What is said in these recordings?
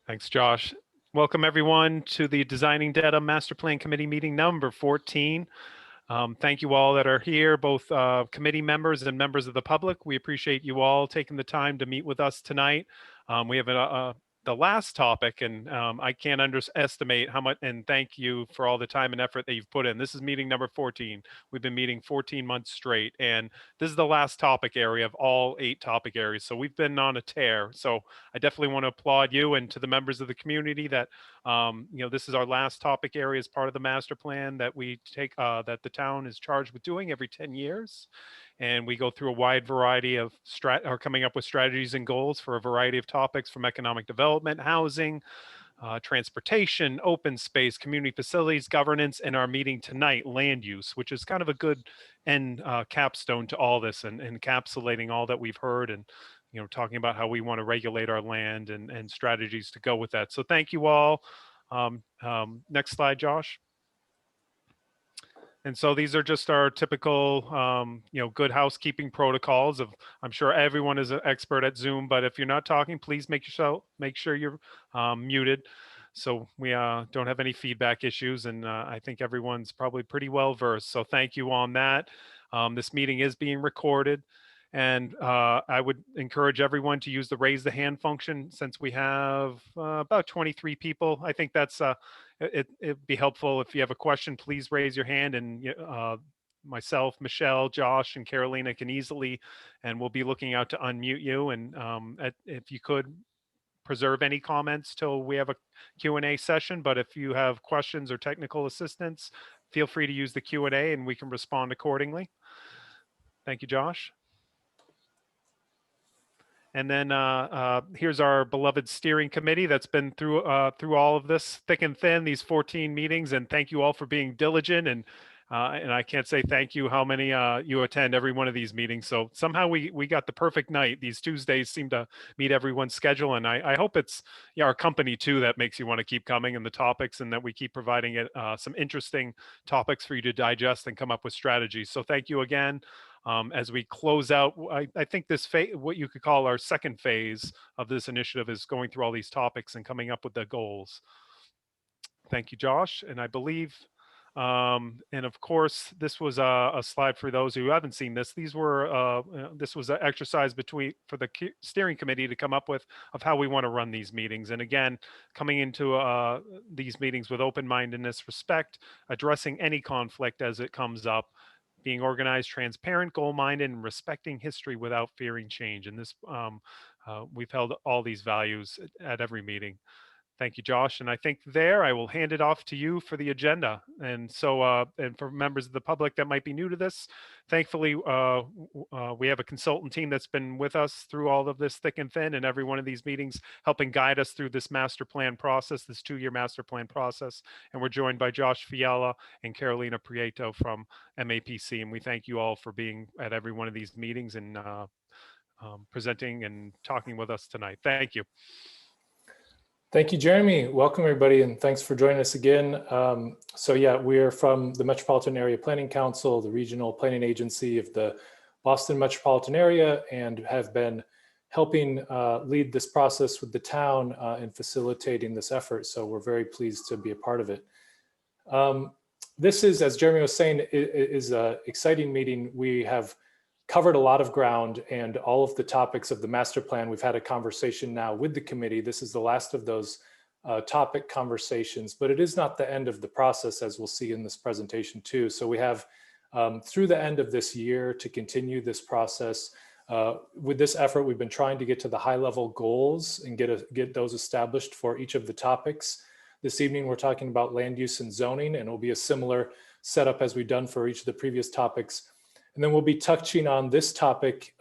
Thanks, Josh. Welcome everyone to the Designing Dedham Master Plan Committee meeting number 14. Thank you all that are here, both committee members and members of the public. We appreciate you all taking the time to meet with us tonight. We have the last topic, and I can't underestimate how much, and thank you for all the time and effort that you've put in. This is meeting number 14. We've been meeting 14 months straight, and this is the last topic area of all 8 topic areas. So we've been on a tear. So I definitely want to applaud you and to the members of the community that this is our last topic area as part of the master plan that we take, that the town is charged with doing every 10 years. And we go through a wide variety of coming up with strategies and goals for a variety of topics, from economic development, housing, transportation, open space, community facilities, governance, and our meeting tonight, land use, which is kind of a good end capstone to all this, and encapsulating all that we've heard, and talking about how we want to regulate our land and strategies to go with that. So thank you all. Next slide, Josh. And so these are just our typical, good housekeeping protocols of, I'm sure everyone is an expert at Zoom, but if you're not talking, please make sure you're muted, so we don't have any feedback issues. And I think everyone's probably pretty well versed. So thank you on that. This meeting is being recorded. And I would encourage everyone to use the raise the hand function, since we have about 23 people. I think that's it'd be helpful if you have a question, please raise your hand, and myself, Michelle, Josh, and Carolina can easily, and we'll be looking out to unmute you. And if you could preserve any comments till we have a Q&A session, but if you have questions or technical assistance, feel free to use the Q&A and we can respond accordingly. Thank you, Josh. And then here's our beloved steering committee that's been through all of this thick and thin, these 14 meetings. And thank you all for being diligent. And I can't say thank you how many you attend every one of these meetings. So somehow we got the perfect night. These Tuesdays seem to meet everyone's schedule. And I hope it's our company too that makes you want to keep coming, and the topics, and that we keep providing it some interesting topics for you to digest and come up with strategies. So thank you again. As we close out, I think this what you could call our second phase of this initiative, is going through all these topics and coming up with the goals. Thank you, Josh. And I believe, and of course, this was a slide for those who haven't seen this. This was an exercise for the steering committee to come up with of how we want to run these meetings. And again, coming into these meetings with open-mindedness, respect, addressing any conflict as it comes up, being organized, transparent, goal-minded, and respecting history without fearing change. And this, we've held all these values at every meeting. Thank you, Josh. And I think I will hand it off to you for the agenda. And so, and for members of the public that might be new to this, thankfully, we have a consultant team that's been with us through all of this thick and thin, and every one of these meetings, helping guide us through this master plan process, this 2-year master plan process. And we're joined by Josh Fiala and Carolina Prieto from MAPC. And we thank you all for being at every one of these meetings and presenting and talking with us tonight. Thank you. Thank you, Jeremy. Welcome, everybody, and thanks for joining us again. So yeah, we're from the Metropolitan Area Planning Council, the regional planning agency of the Boston metropolitan area, and have been helping lead this process with the town in facilitating this effort. So we're very pleased to be a part of it. This is, as Jeremy was saying, is an exciting meeting. We have covered a lot of ground, and all of the topics of the master plan. We've had a conversation now with the committee. This is the last of those topic conversations, but it is not the end of the process, as we'll see in this presentation too. So we have through the end of this year to continue this process. With this effort, we've been trying to get to the high-level goals and get those established for each of the topics. This evening, we're talking about land use and zoning, and it'll be a similar setup as we've done for each of the previous topics. And then we'll be touching on this topic,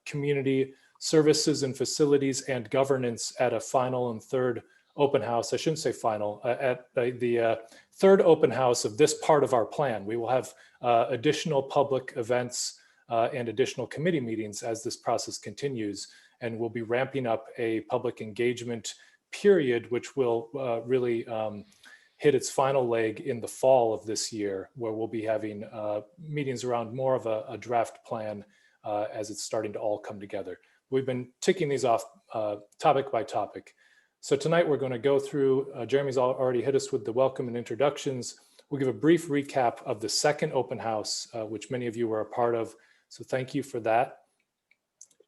community services and facilities and governance, at a final and third open house. I shouldn't say final, at the third open house of this part of our plan. We will have additional public events and additional committee meetings as this process continues. And we'll be ramping up a public engagement period, which will really hit its final leg in the fall of this year, where we'll be having meetings around more of a draft plan as it's starting to all come together. We've been ticking these off topic by topic. So tonight we're going to go through, Jeremy's already hit us with the welcome and introductions. We'll give a brief recap of the second open house, which many of you were a part of. So thank you for that.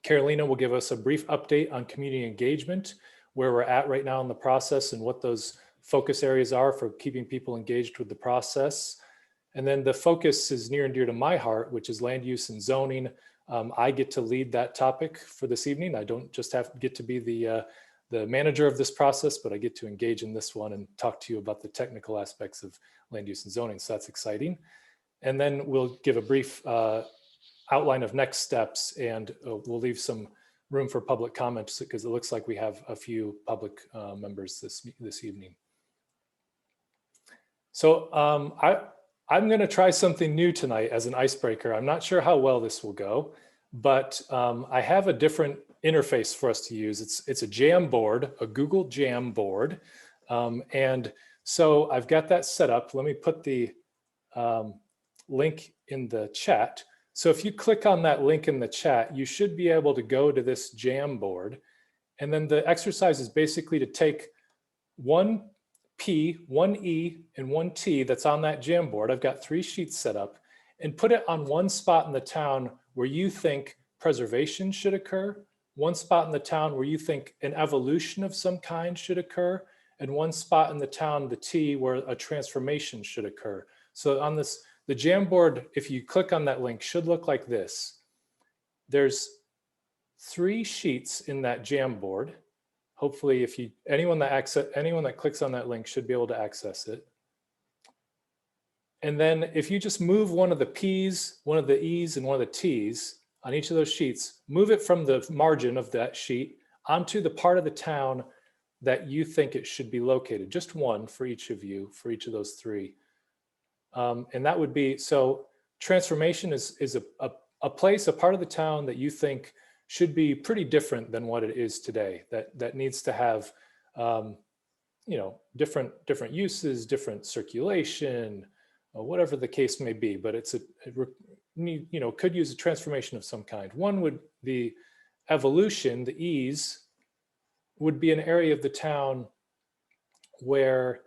Carolina will give us a brief update on community engagement, where we're at right now in the process and what those focus areas are for keeping people engaged with the process. And then the focus is near and dear to my heart, which is land use and zoning. I get to lead that topic for this evening. I don't just get to be the manager of this process, but I get to engage in this one and talk to you about the technical aspects of land use and zoning. So that's exciting. And then we'll give a brief outline of next steps, and we'll leave some room for public comments because it looks like we have a few public members this evening. So I'm going to try something new tonight as an icebreaker. I'm not sure how well this will go, but I have a different interface for us to use. It's a Jamboard, a Google Jamboard. And so I've got that set up. Let me put the link in the chat. So if you click on that link in the chat, you should be able to go to this Jamboard. And then the exercise is basically to take one P, one E, and one T that's on that Jamboard. I've got 3 sheets set up, and put it on one spot in the town where you think preservation should occur, one spot in the town where you think an evolution of some kind should occur, and one spot in the town, the T, where a transformation should occur. So on this, the Jamboard, if you click on that link, should look like this. There's 3 sheets in that Jamboard. Hopefully, if anyone that clicks on that link should be able to access it. And then if you just move one of the P's, one of the E's, and one of the T's on each of those sheets, move it from the margin of that sheet onto the part of the town that you think it should be located. Just one for each of you, for each of those 3. And that would be, so transformation is a place, a part of the town that you think should be pretty different than what it is today, that needs to have, different uses, different circulation, whatever the case may be, but could use a transformation of some kind. One would be evolution, the E's, would be an area of the town where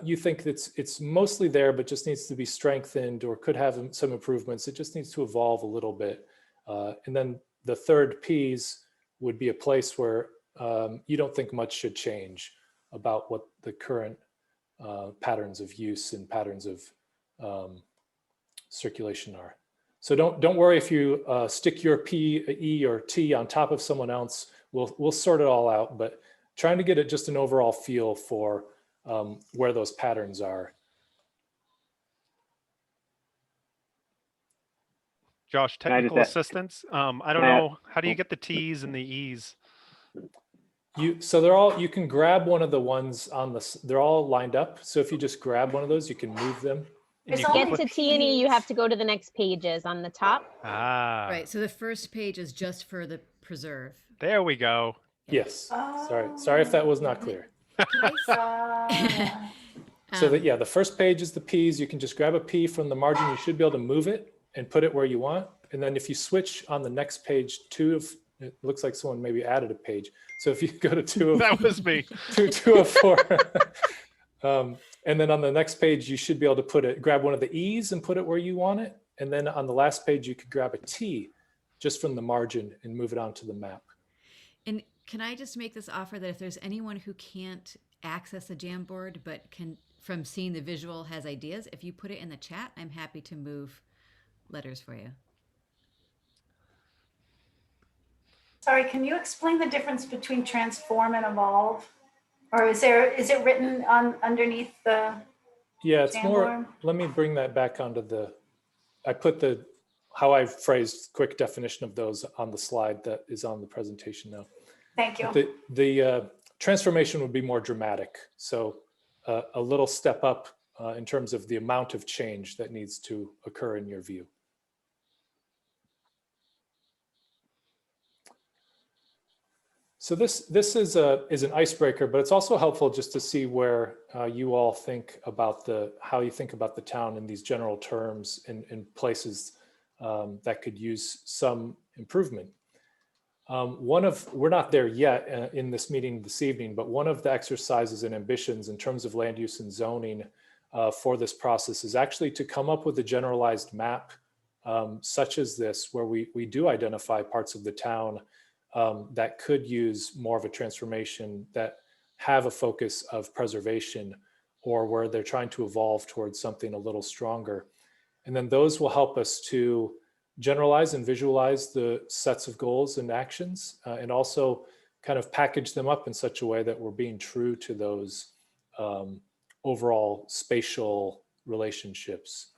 you think it's mostly there, but just needs to be strengthened or could have some improvements. It just needs to evolve a little bit. And then the third P's would be a place where you don't think much should change about what the current patterns of use and patterns of circulation are. So don't worry if you stick your P, E, or T on top of someone else. We'll sort it all out, but trying to get it just an overall feel for where those patterns are. Josh, technical assistance. I don't know. How do you get the T's and the E's? So you can grab one of the ones they're all lined up. So if you just grab one of those, you can move them. To get to T and E, you have to go to the next pages on the top. Ah. Right. So the first page is just for the preserve. There we go. Yes. Sorry if that was not clear. So the first page is the P's. You can just grab a P from the margin. You should be able to move it and put it where you want. And then if you switch on the next page, it looks like someone maybe added a page. So if you go to 2 of that was me. 2 of 4. And then on the next page, you should be able to grab one of the E's and put it where you want it. And then on the last page, you could grab a T just from the margin and move it onto the map. And can I just make this offer that if there's anyone who can't access the Jamboard, but from seeing the visual has ideas, if you put it in the chat, I'm happy to move letters for you. Sorry, can you explain the difference between transform and evolve? Or is it written underneath the it's Jamboard? More, let me bring that back onto I put how I've phrased quick definition of those on the slide that is on the presentation now. Thank you. The transformation would be more dramatic. So a little step up in terms of the amount of change that needs to occur in your view. So this is an icebreaker, but it's also helpful just to see where you all think about how you think about the town in these general terms and places that could use some improvement. We're not there yet in this meeting this evening, but one of the exercises and ambitions in terms of land use and zoning for this process is actually to come up with a generalized map such as this, where we do identify parts of the town that could use more of a transformation, that have a focus of preservation, or where they're trying to evolve towards something a little stronger. And then those will help us to generalize and visualize the sets of goals and actions, and also kind of package them up in such a way that we're being true to those overall spatial relationships.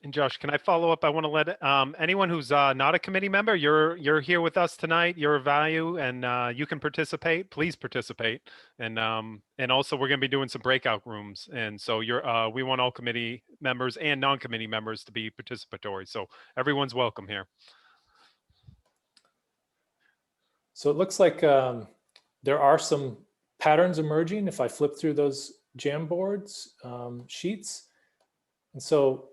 And Josh, can I follow up? I want to let anyone who's not a committee member, you're here with us tonight. You're of value, and you can participate. Please participate. And also we're going to be doing some breakout rooms, and so we want all committee members and non-committee members to be participatory. So everyone's welcome here. So it looks like there are some patterns emerging if I flip through those Jamboards sheets. And so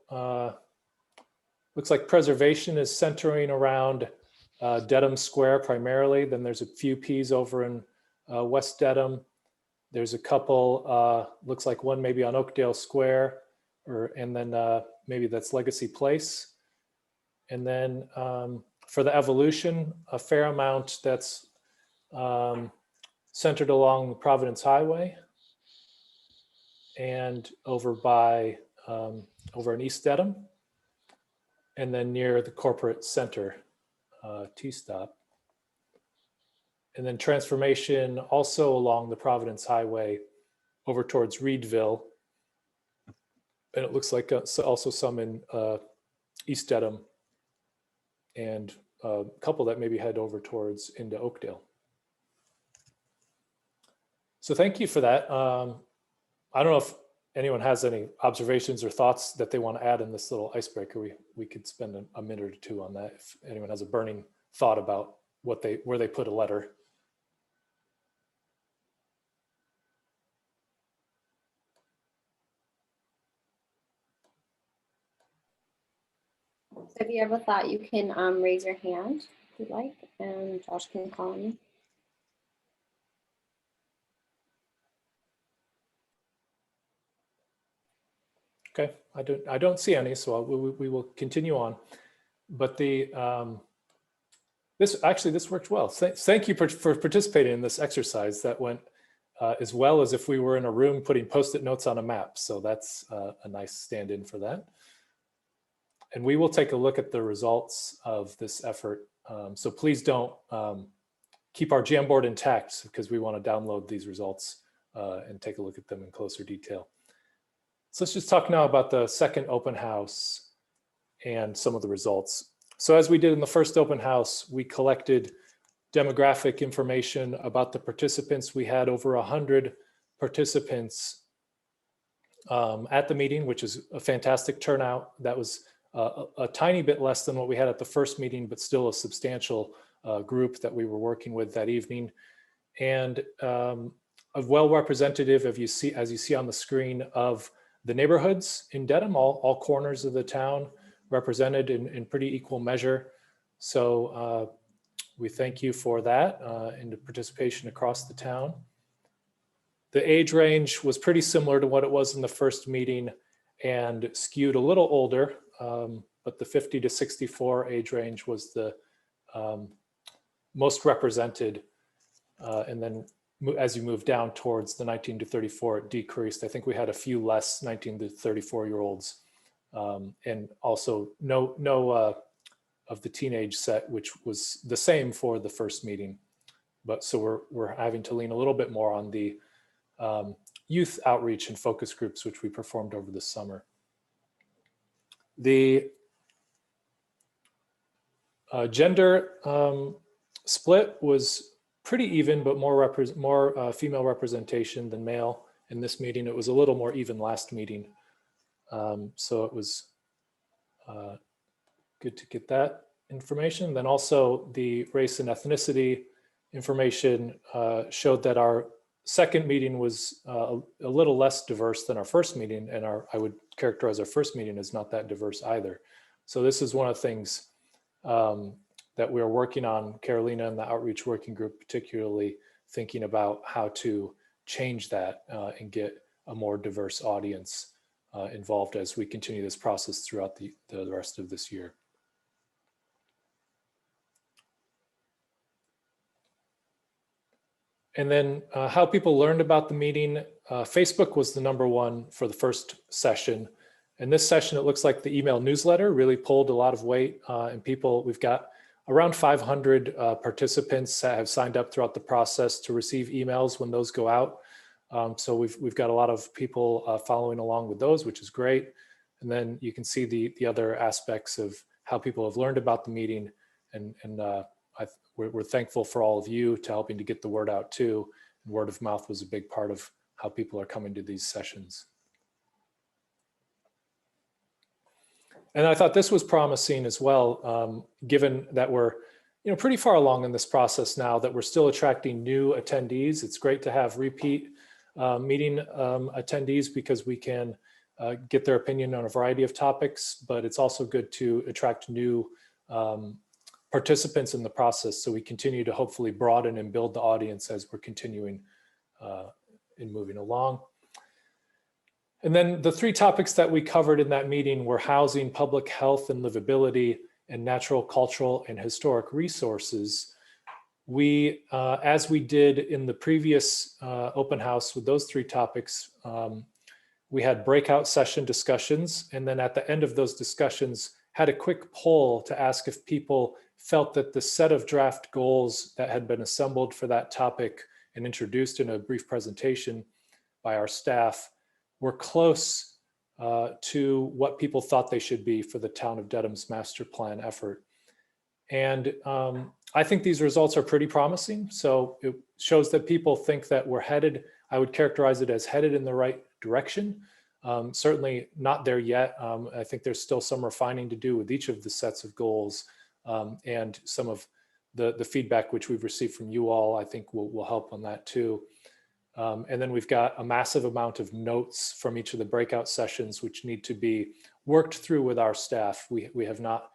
looks like preservation is centering around Dedham Square primarily. Then there's a few P's over in West Dedham. There's a couple, looks like one maybe on Oakdale Square, and then maybe that's Legacy Place. And then for the evolution, a fair amount that's centered along the Providence Highway and over by over in East Dedham, and then near the corporate center T-stop. And then transformation also along the Providence Highway over towards Reedville. And it looks like also some in East Dedham, and a couple that maybe head over towards into Oakdale. So thank you for that. I don't know if anyone has any observations or thoughts that they want to add in this little icebreaker. We could spend a minute or two on that if anyone has a burning thought about where they put a letter. So if you have a thought, you can raise your hand if you'd like, and Josh can call on you. Okay, I don't see any, so we will continue on. But this worked well. Thank you for participating in this exercise. That went as well as if we were in a room putting Post-it notes on a map. So that's a nice stand-in for that. And we will take a look at the results of this effort. So please don't keep our Jamboard intact, because we want to download these results and take a look at them in closer detail. So let's just talk now about the second open house and some of the results. So as we did in the first open house, we collected demographic information about the participants. We had over 100 participants at the meeting, which is a fantastic turnout. That was a tiny bit less than what we had at the first meeting, but still a substantial group that we were working with that evening. And a well representative, as you see on the screen, of the neighborhoods in Dedham, all corners of the town represented in pretty equal measure. So we thank you for that and the participation across the town. The age range was pretty similar to what it was in the first meeting and skewed a little older, but the 50 to 64 age range was the most represented. And then as you move down towards the 19 to 34, it decreased. I think we had a few less 19 to 34-year-olds, and also no of the teenage set, which was the same for the first meeting. But so we're having to lean a little bit more on the youth outreach and focus groups, which we performed over the summer. The gender split was pretty even, but more female representation than male in this meeting. It was a little more even last meeting. So it was good to get that information. Then also the race and ethnicity information showed that our second meeting was a little less diverse than our first meeting, and I would characterize our first meeting as not that diverse either. So this is one of the things that we're working on, Carolina and the outreach working group, particularly thinking about how to change that and get a more diverse audience involved as we continue this process throughout the rest of this year. And then how people learned about the meeting. Facebook was the #1 for the first session. And this session, it looks like the email newsletter really pulled a lot of weight and people, we've got around 500 participants that have signed up throughout the process to receive emails when those go out. So we've got a lot of people following along with those, which is great. And then you can see the other aspects of how people have learned about the meeting. And we're thankful for all of you to helping to get the word out too. And word of mouth was a big part of how people are coming to these sessions. And I thought this was promising as well, given that we're pretty far along in this process now, that we're still attracting new attendees. It's great to have repeat meeting attendees because we can get their opinion on a variety of topics, but it's also good to attract new participants in the process, so we continue to hopefully broaden and build the audience as we're continuing in moving along. And then the 3 topics that we covered in that meeting were housing, public health and livability, and natural, cultural, and historic resources. We, as we did in the previous open house with those 3 topics, we had breakout session discussions, and then at the end of those discussions, had a quick poll to ask if people felt that the set of draft goals that had been assembled for that topic and introduced in a brief presentation by our staff were close to what people thought they should be for the town of Dedham's master plan effort. And I think these results are pretty promising. So it shows that people think that we're headed, I would characterize it as headed in the right direction. Certainly not there yet. I think there's still some refining to do with each of the sets of goals, and some of the feedback which we've received from you all, I think will help on that too. And then we've got a massive amount of notes from each of the breakout sessions, which need to be worked through with our staff. We have not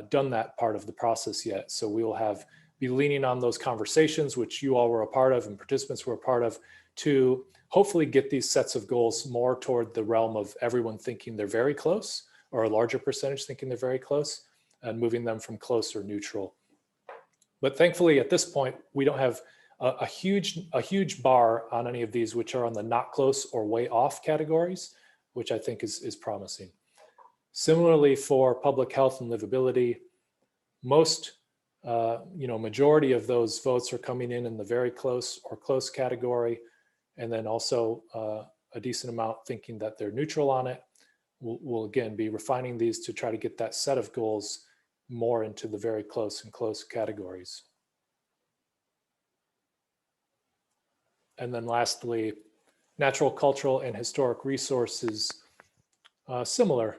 done that part of the process yet. So we will be leaning on those conversations, which you all were a part of and participants were a part of, to hopefully get these sets of goals more toward the realm of everyone thinking they're very close, or a larger percentage thinking they're very close, and moving them from close or neutral. But thankfully at this point, we don't have a huge bar on any of these, which are on the not close or way off categories, which I think is promising. Similarly, for public health and livability, most, majority of those votes are coming in the very close or close category. And then also a decent amount thinking that they're neutral on it. We'll again be refining these to try to get that set of goals more into the very close and close categories. And then lastly, natural, cultural, and historic resources, similar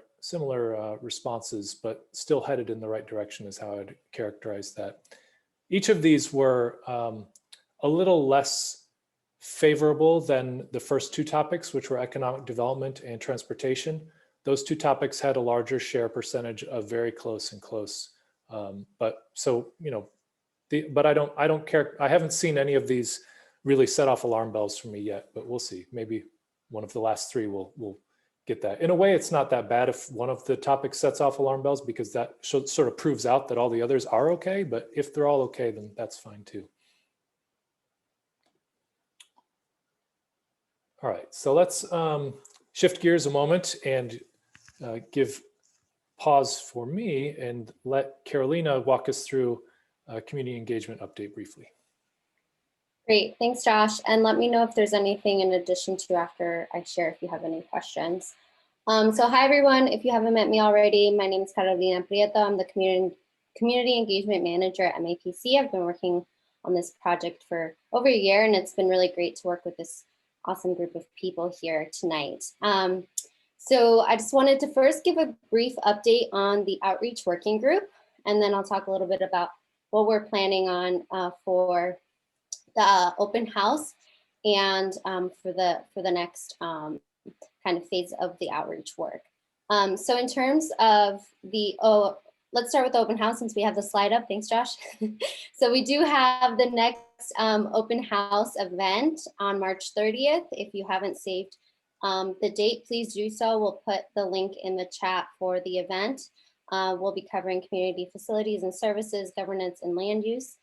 responses, but still headed in the right direction is how I'd characterize that. Each of these were a little less favorable than the first 2 topics, which were economic development and transportation. Those 2 topics had a larger share percentage of very close and close. But I don't care. I haven't seen any of these really set off alarm bells for me yet, but we'll see. Maybe one of the last 3 will get that. In a way, it's not that bad if one of the topics sets off alarm bells, because that sort of proves out that all the others are okay. But if they're all okay, then that's fine too. All right, so let's shift gears a moment and give pause for me and let Carolina walk us through a community engagement update briefly. Great, thanks Josh. And let me know if there's anything in addition to after I share if you have any questions. So hi everyone, if you haven't met me already, my name is Carolina Prieto. I'm the Community Engagement Manager at MAPC. I've been working on this project for over a year, and it's been really great to work with this awesome group of people here tonight. So I just wanted to first give a brief update on the outreach working group, and then I'll talk a little bit about what we're planning on for the open house and for the next kind of phase of the outreach work. So in terms of the, let's start with the open house since we have the slide up. Thanks, Josh. So we do have the next open house event on March 30th. If you haven't saved the date, please do so. We'll put the link in the chat for the event. We'll be covering community facilities and services, governance, and land use.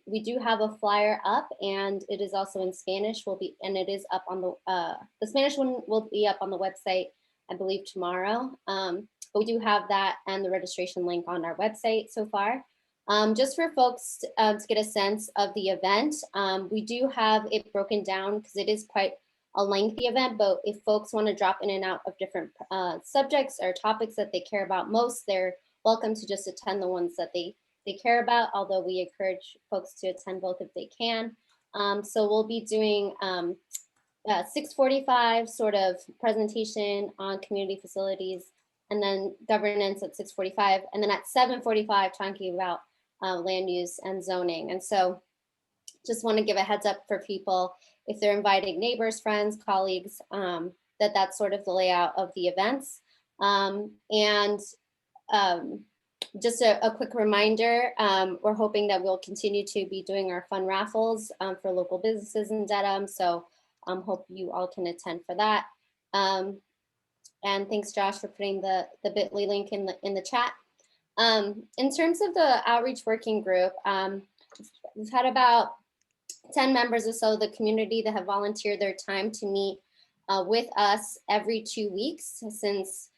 We do have a flyer up, and it is also in Spanish. It is up on the Spanish one will be up on the website, I believe, tomorrow. But we do have that and the registration link on our website so far. Just for folks to get a sense of the event, we do have it broken down because it is quite a lengthy event, but if folks want to drop in and out of different subjects or topics that they care about most, they're welcome to just attend the ones that they care about, although we encourage folks to attend both if they can. So we'll be doing 6:45 sort of presentation on community facilities, and then governance at 6:45, and then at 7:45 talking about land use and zoning. And so just want to give a heads up for people if they're inviting neighbors, friends, colleagues, that's sort of the layout of the events. Just a quick reminder, we're hoping that we'll continue to be doing our fun raffles for local businesses in Dedham. So hope you all can attend for that. And thanks, Josh, for putting the bit.ly link in the chat. In terms of the outreach working group, we've had about 10 members or so of the community that have volunteered their time to meet with us every 2 weeks since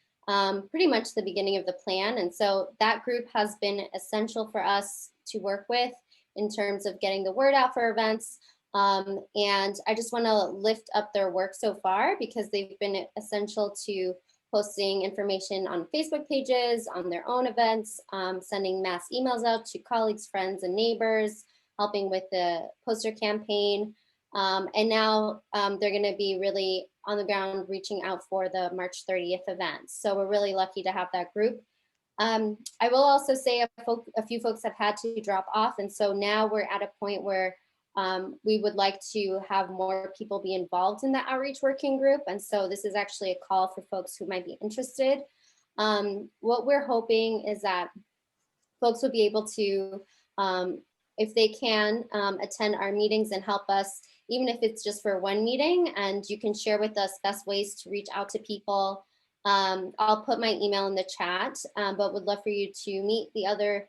pretty much the beginning of the plan. And so that group has been essential for us to work with in terms of getting the word out for events. And I just want to lift up their work so far because they've been essential to posting information on Facebook pages, on their own events, sending mass emails out to colleagues, friends, and neighbors, helping with the poster campaign. And now they're going to be really on the ground reaching out for the March 30th event. So we're really lucky to have that group. I will also say a few folks have had to drop off. And so now we're at a point where we would like to have more people be involved in the outreach working group. And so this is actually a call for folks who might be interested. What we're hoping is that folks will be able to, if they can, attend our meetings and help us, even if it's just for one meeting, and you can share with us best ways to reach out to people. I'll put my email in the chat, but would love for you to meet the other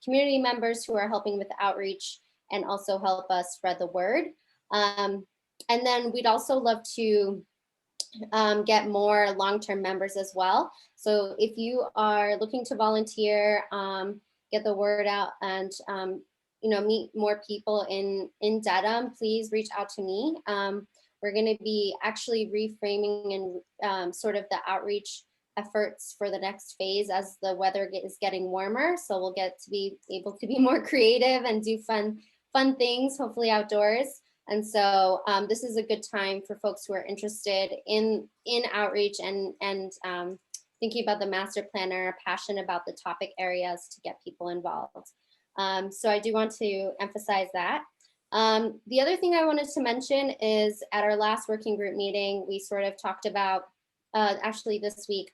community members who are helping with the outreach and also help us spread the word. And then we'd also love to get more long-term members as well. So if you are looking to volunteer, get the word out and meet more people in Dedham, please reach out to me. We're going to be actually reframing and sort of the outreach efforts for the next phase as the weather is getting warmer. So we'll get to be able to be more creative and do fun things, hopefully outdoors. And so this is a good time for folks who are interested in outreach and thinking about the master plan or passionate about the topic areas to get people involved. So I do want to emphasize that. The other thing I wanted to mention is at our last working group meeting, we sort of talked about, actually this week,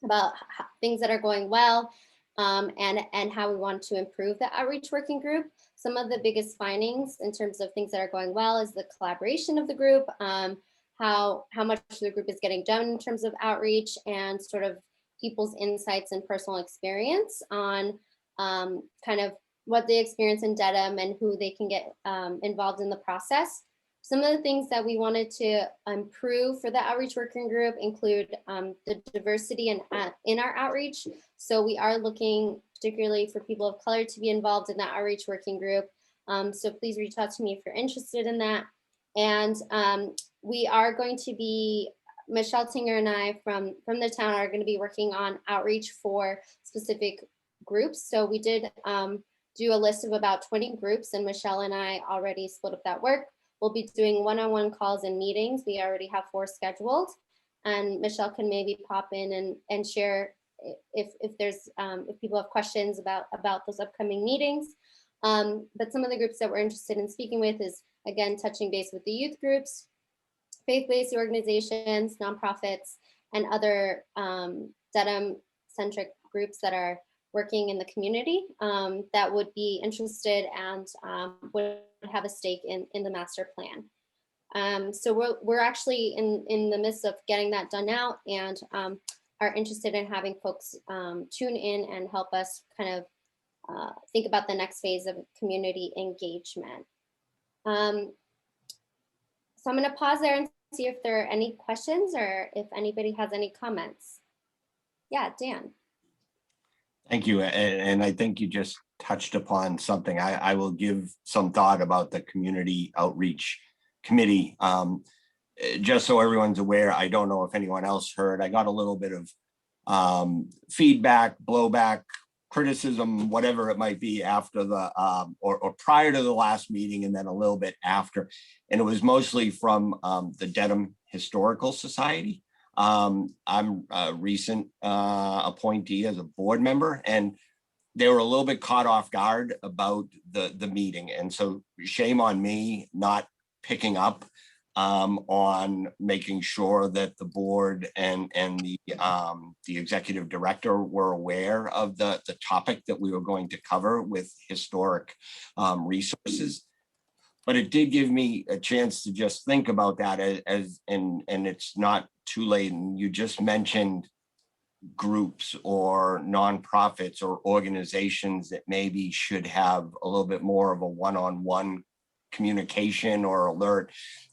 about things that are going well and how we want to improve the outreach working group. Some of the biggest findings in terms of things that are going well is the collaboration of the group, how much the group is getting done in terms of outreach, and sort of people's insights and personal experience on kind of what they experience in Dedham and who they can get involved in the process. Some of the things that we wanted to improve for the outreach working group include the diversity in our outreach. So we are looking particularly for people of color to be involved in the outreach working group. So please reach out to me if you're interested in that. And we are going to be, Michelle Tinger and I from the town are going to be working on outreach for specific groups. So we did do a list of about 20 groups, and Michelle and I already split up that work. We'll be doing one-on-one calls and meetings. We already have 4 scheduled, and Michelle can maybe pop in and share if people have questions about those upcoming meetings. But some of the groups that we're interested in speaking with is, again, touching base with the youth groups, faith-based organizations, nonprofits, and other Dedham-centric groups that are working in the community that would be interested and would have a stake in the master plan. So we're actually in the midst of getting that done now, and are interested in having folks tune in and help us kind of think about the next phase of community engagement. So I'm going to pause there and see if there are any questions or if anybody has any comments. Yeah, Dan. Thank you. And I think you just touched upon something. I will give some thought about the community outreach committee. Just so everyone's aware, I don't know if anyone else heard, I got a little bit of feedback, blowback, criticism, whatever it might be after the, or prior to the last meeting, and then a little bit after. And it was mostly from the Dedham Historical Society. I'm a recent appointee as a board member, and they were a little bit caught off guard about the meeting. And so shame on me not picking up on making sure that the board and the executive director were aware of the topic that we were going to cover with historic resources. But it did give me a chance to just think about that and it's not too late. And you just mentioned groups or nonprofits or organizations that maybe should have a little bit more of a one-on-one communication or alert.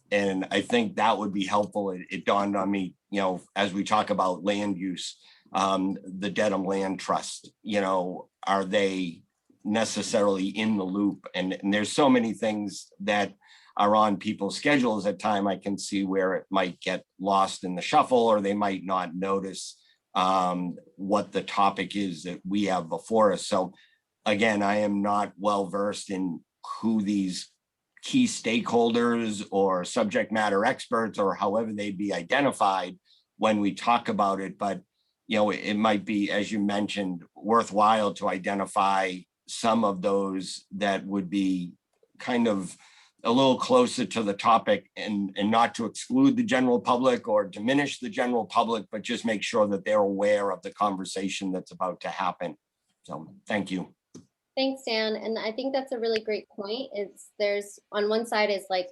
And I think that would be helpful. It dawned on me, you know, as we talk about land use, the Dedham Land Trust, you know, are they necessarily in the loop? And there's so many things that are on people's schedules at time. I can see where it might get lost in the shuffle, or they might not notice what the topic is that we have before us. So again, I am not well versed in who these key stakeholders or subject matter experts or however they'd be identified when we talk about it. But, you know, it might be, as you mentioned, worthwhile to identify some of those that would be kind of a little closer to the topic, and not to exclude the general public or diminish the general public, but just make sure that they're aware of the conversation that's about to happen. So thank you. Thanks, Dan. And I think that's a really great point. There's on one side is like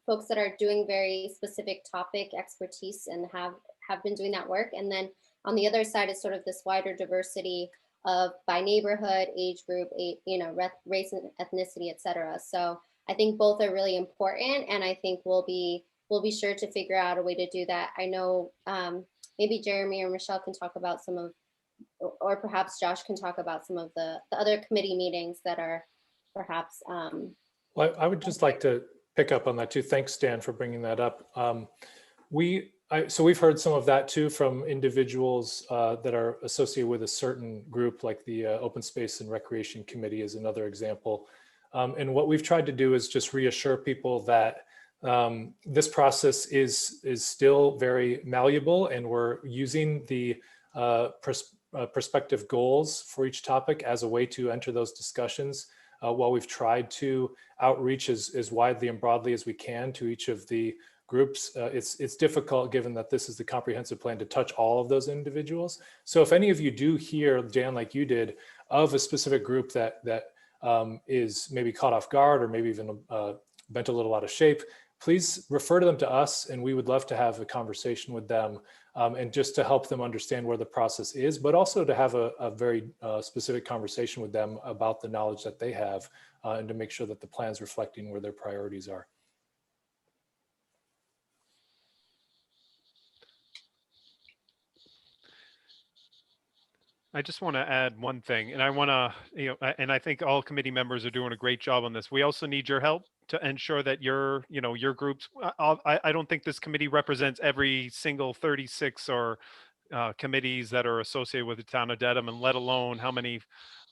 folks that are doing very specific topic expertise and have been doing that work. And then on the other side is sort of this wider diversity of by neighborhood, age group, you know, race and ethnicity, et cetera. So I think both are really important. And I think we'll be sure to figure out a way to do that. I know maybe Jeremy or Michelle can talk about some of, or perhaps Josh can talk about some of the other committee meetings that are perhaps. Well, I would just like to pick up on that too. Thanks, Dan, for bringing that up. So we've heard some of that too from individuals that are associated with a certain group, like the Open Space and Recreation Committee is another example. And what we've tried to do is just reassure people that this process is still very malleable, and we're using the prospective goals for each topic as a way to enter those discussions. While we've tried to outreach as widely and broadly as we can to each of the groups, it's difficult given that this is the comprehensive plan to touch all of those individuals. So if any of you do hear, Dan, like you did, of a specific group that is maybe caught off guard or maybe even bent a little out of shape, please refer to them to us, and we would love to have a conversation with them and just to help them understand where the process is, but also to have a very specific conversation with them about the knowledge that they have and to make sure that the plan's reflecting where their priorities are. I just want to add one thing, and I want to, and I think all committee members are doing a great job on this. We also need your help to ensure that your groups, I don't think this committee represents every single 36 or committees that are associated with the town of Dedham, and let alone how many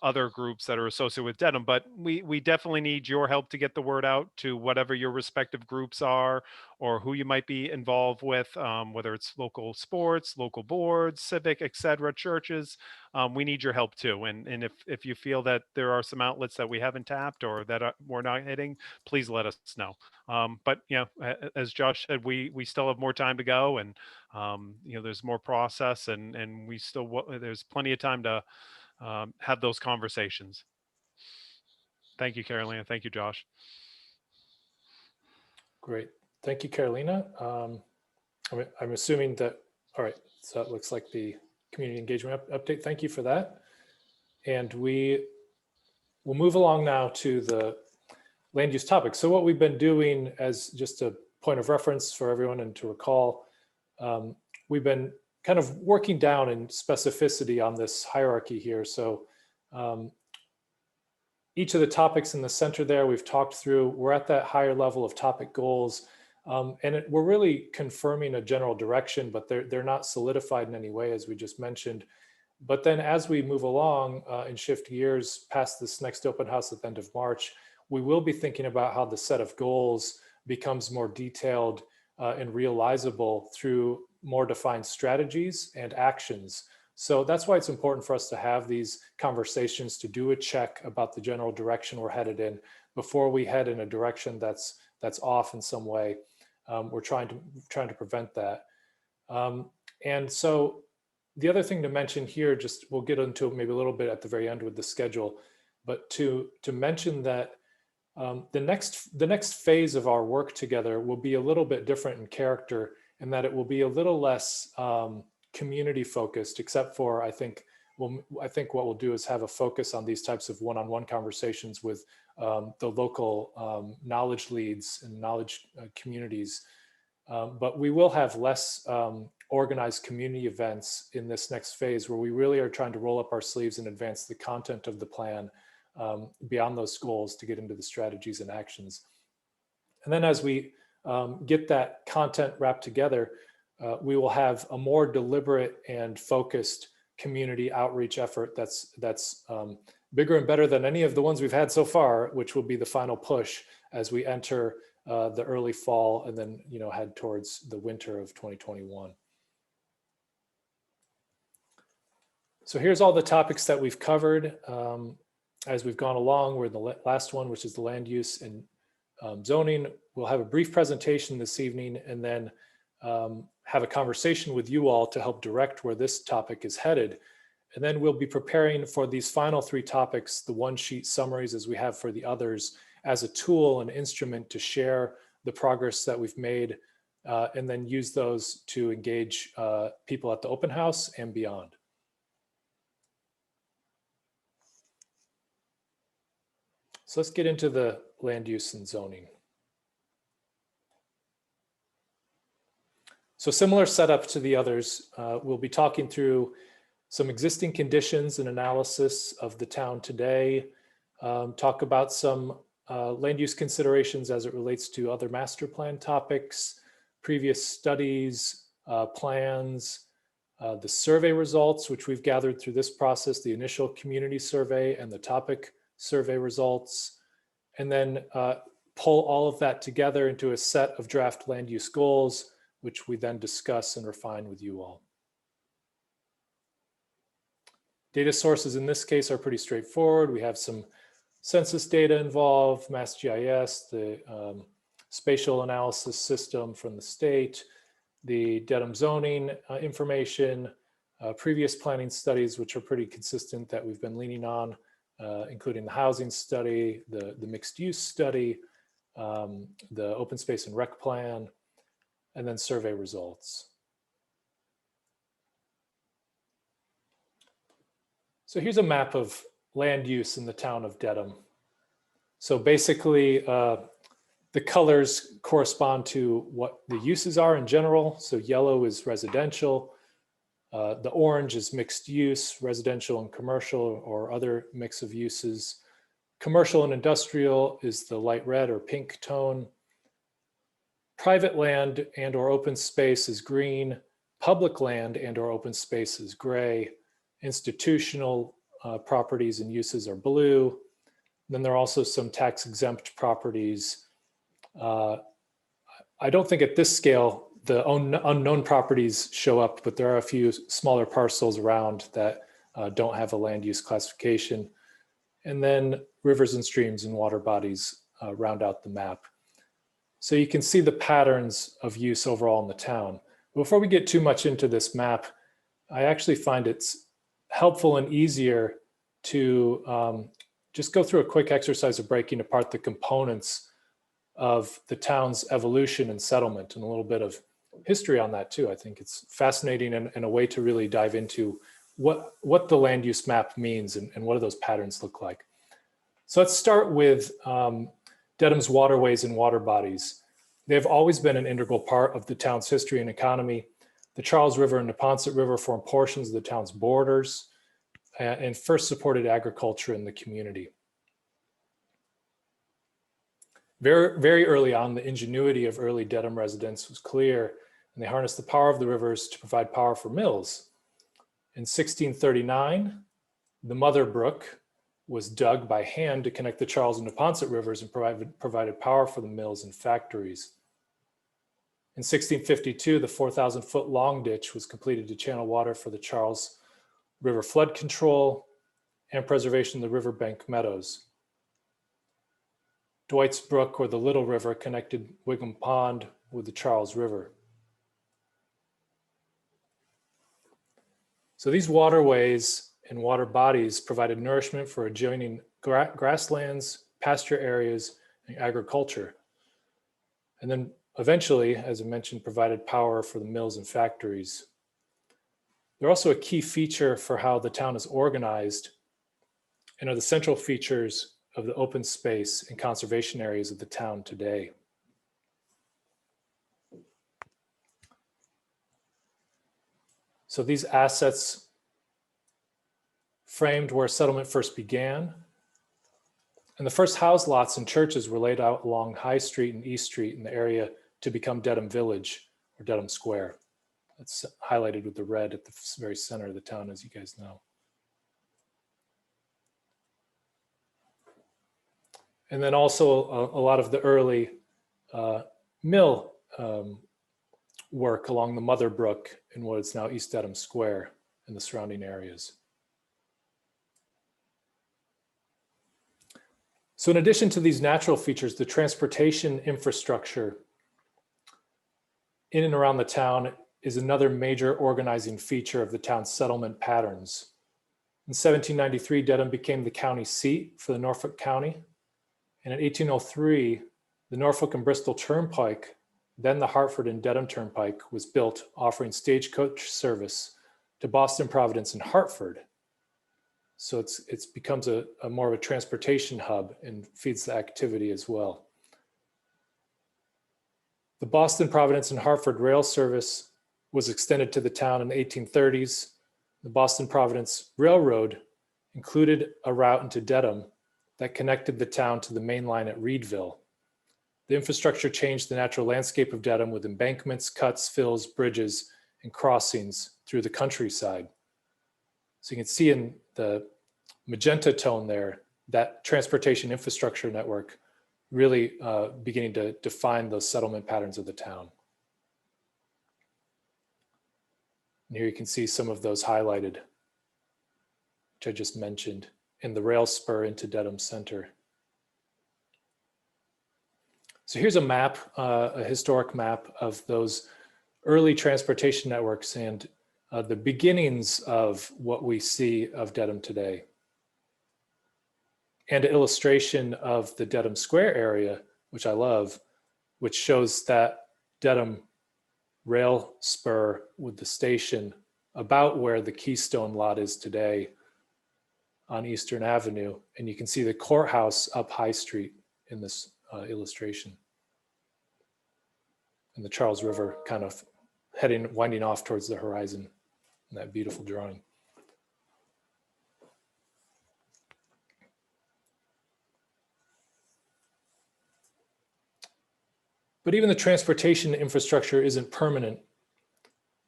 other groups that are associated with Dedham. But we definitely need your help to get the word out to whatever your respective groups are, or who you might be involved with, whether it's local sports, local boards, civic, etc., churches. We need your help too. And if you feel that there are some outlets that we haven't tapped or that we're not hitting, please let us know. But as Josh said, we still have more time to go, and there's more process, and we still there's plenty of time to have those conversations. Thank you, Carolina. Thank you, Josh. Great. Thank you, Carolina. I'm assuming that, all right, so it looks like the community engagement update. Thank you for that. And we will move along now to the land use topic. So what we've been doing, as just a point of reference for everyone and to recall, we've been kind of working down in specificity on this hierarchy here. So each of the topics in the center there we've talked through, we're at that higher level of topic goals. And we're really confirming a general direction, but they're not solidified in any way, as we just mentioned. But then as we move along and shift gears past this next open house at the end of March, we will be thinking about how the set of goals becomes more detailed and realizable through more defined strategies and actions. So that's why it's important for us to have these conversations, to do a check about the general direction we're headed in before we head in a direction that's off in some way. We're trying to prevent that. And so the other thing to mention here, just we'll get into it maybe a little bit at the very end with the schedule, but to mention that the next phase of our work together will be a little bit different in character, in that it will be a little less community focused, except for I think what we'll do is have a focus on these types of one-on-one conversations with the local knowledge leads and knowledge communities. But we will have less organized community events in this next phase, where we really are trying to roll up our sleeves and advance the content of the plan beyond those goals to get into the strategies and actions. And then as we get that content wrapped together, we will have a more deliberate and focused community outreach effort that's bigger and better than any of the ones we've had so far, which will be the final push as we enter the early fall and then head towards the winter of 2021. So here's all the topics that we've covered as we've gone along. We're in the last one, which is the land use and zoning. We'll have a brief presentation this evening, and then have a conversation with you all to help direct where this topic is headed. And then we'll be preparing for these final three topics, the one-sheet summaries as we have for the others, as a tool and instrument to share the progress that we've made, and then use those to engage people at the open house and beyond. So let's get into the land use and zoning. So similar setup to the others, we'll be talking through some existing conditions and analysis of the town today, talk about some land use considerations as it relates to other master plan topics, previous studies, plans, the survey results, which we've gathered through this process, the initial community survey and the topic survey results, and then pull all of that together into a set of draft land use goals, which we then discuss and refine with you all. Data sources in this case are pretty straightforward. We have some census data involved, MassGIS, the spatial analysis system from the state, the Dedham zoning information, previous planning studies, which are pretty consistent that we've been leaning on, including the housing study, the mixed use study, the open space and rec plan, and then survey results. So here's a map of land use in the town of Dedham. So basically, the colors correspond to what the uses are in general. So yellow is residential. The orange is mixed use, residential and commercial or other mix of uses. Commercial and industrial is the light red or pink tone. Private land and or open space is green. Public land and or open space is gray. Institutional properties and uses are blue. Then there are also some tax exempt properties. I don't think at this scale the unknown properties show up, but there are a few smaller parcels around that don't have a land use classification. And then rivers and streams and water bodies round out the map. So you can see the patterns of use overall in the town. Before we get too much into this map, I actually find it's helpful and easier to just go through a quick exercise of breaking apart the components of the town's evolution and settlement, and a little bit of history on that too. I think it's fascinating and a way to really dive into what the land use map means and what do those patterns look like. So let's start with Dedham's waterways and water bodies. They've always been an integral part of the town's history and economy. The Charles River and Neponset River form portions of the town's borders and first supported agriculture in the community. Very, very early on, the ingenuity of early Dedham residents was clear, and they harnessed the power of the rivers to provide power for mills. In 1639, the Mother Brook was dug by hand to connect the Charles and Neponset rivers and provided power for the mills and factories. In 1652, the 4,000-foot long ditch was completed to channel water for the Charles River flood control and preservation of the riverbank meadows. Dwight's Brook, or the Little River, connected Wigham Pond with the Charles River. So these waterways and water bodies provided nourishment for adjoining grasslands, pasture areas, and agriculture. And then eventually, as I mentioned, provided power for the mills and factories. They're also a key feature for how the town is organized and are the central features of the open space and conservation areas of the town today. So these assets framed where settlement first began. And the first house lots and churches were laid out along High Street and East Street in the area to become Dedham Village or Dedham Square. That's highlighted with the red at the very center of the town, as you guys know. And then also a lot of the early mill work along the Mother Brook in what is now East Dedham Square and the surrounding areas. So in addition to these natural features, the transportation infrastructure in and around the town is another major organizing feature of the town's settlement patterns. In 1793, Dedham became the county seat for the Norfolk County. And in 1803, the Norfolk and Bristol Turnpike, then the Hartford and Dedham Turnpike, was built, offering stagecoach service to Boston, Providence, and Hartford. So it becomes a more of a transportation hub and feeds the activity as well. The Boston, Providence, and Hartford rail service was extended to the town in the 1830s. The Boston Providence Railroad included a route into Dedham that connected the town to the main line at Reedville. The infrastructure changed the natural landscape of Dedham with embankments, cuts, fills, bridges, and crossings through the countryside. So you can see in the magenta tone there, that transportation infrastructure network really beginning to define those settlement patterns of the town. And here you can see some of those highlighted, which I just mentioned, in the rail spur into Dedham Center. So here's a map, a historic map of those early transportation networks and the beginnings of what we see of Dedham today. And an illustration of the Dedham Square area, which I love, which shows that Dedham rail spur with the station about where the Keystone lot is today on Eastern Avenue. And you can see the courthouse up High Street in this illustration. And the Charles River kind of winding off towards the horizon in that beautiful drawing. But even the transportation infrastructure isn't permanent.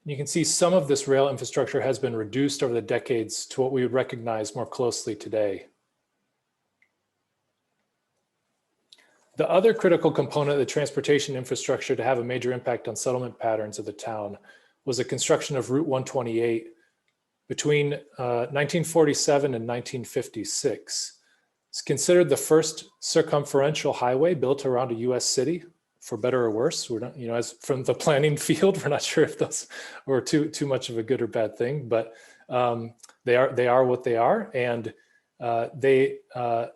You can see some of this rail infrastructure has been reduced over the decades to what we would recognize more closely today. The other critical component of the transportation infrastructure to have a major impact on settlement patterns of the town was the construction of Route 128 between 1947 and 1956. It's considered the first circumferential highway built around a US city, for better or worse. We're not, as from the planning field, we're not sure if those were too much of a good or bad thing, but they are what they are. And that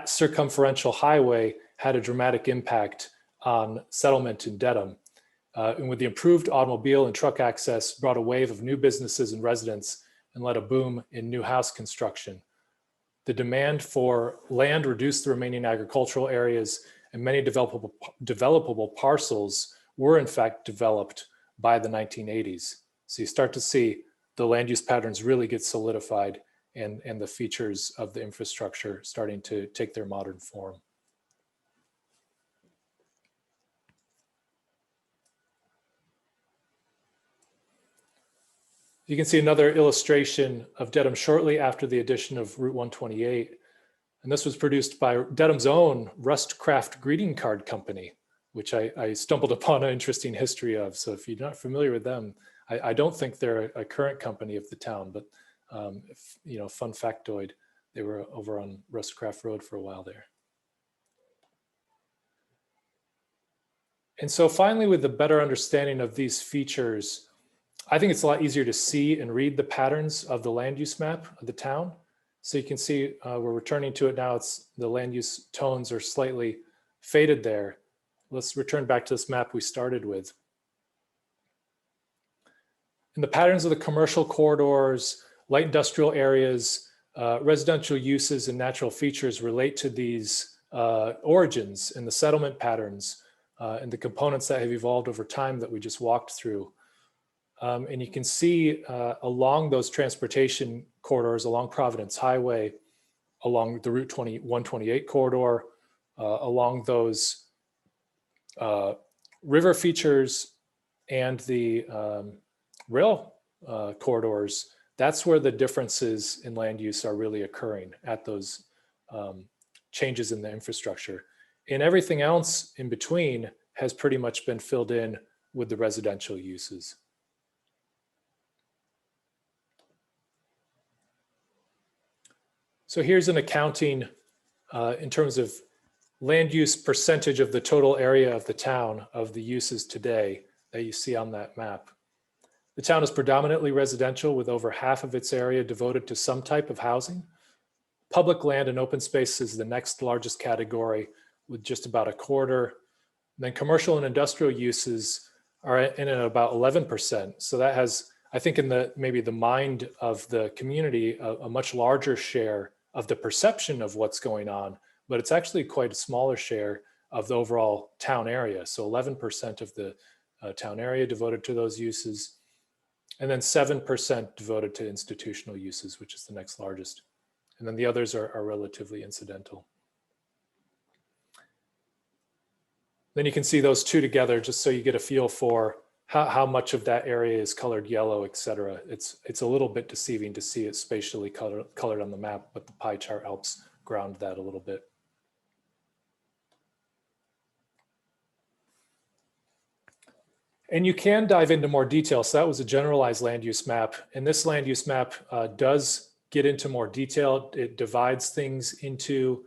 circumferential highway had a dramatic impact on settlement in Dedham. And with the improved automobile and truck access, brought a wave of new businesses and residents and led a boom in new house construction. The demand for land reduced the remaining agricultural areas, and many developable parcels were in fact developed by the 1980s. So you start to see the land use patterns really get solidified and the features of the infrastructure starting to take their modern form. You can see another illustration of Dedham shortly after the addition of Route 128. And this was produced by Dedham's own Rustcraft greeting card company, which I stumbled upon an interesting history of. So if you're not familiar with them, I don't think they're a current company of the town, but fun factoid, they were over on Rustcraft Road for a while there. And so finally, with the better understanding of these features, I think it's a lot easier to see and read the patterns of the land use map of the town. So you can see we're returning to it now. It's the land use tones are slightly faded there. Let's return back to this map we started with. And the patterns of the commercial corridors, light industrial areas, residential uses and natural features relate to these origins and the settlement patterns and the components that have evolved over time that we just walked through. And you can see along those transportation corridors, along Providence Highway, along the Route 128 corridor, along those river features and the rail corridors, that's where the differences in land use are really occurring at those changes in the infrastructure. And everything else in between has pretty much been filled in with the residential uses. So here's an accounting in terms of land use percentage of the total area of the town of the uses today that you see on that map. The town is predominantly residential with over half of its area devoted to some type of housing. Public land and open space is the next largest category with just about a quarter. And then commercial and industrial uses are in at about 11%. So that has, I think in maybe the mind of the community, a much larger share of the perception of what's going on, but it's actually quite a smaller share of the overall town area. So 11% of the town area devoted to those uses, and then 7% devoted to institutional uses, which is the next largest. And then the others are relatively incidental. Then you can see those two together just so you get a feel for how much of that area is colored yellow, et cetera. It's a little bit deceiving to see it spatially colored on the map, but the pie chart helps ground that a little bit. And you can dive into more detail. So that was a generalized land use map. And this land use map does get into more detail. It divides things into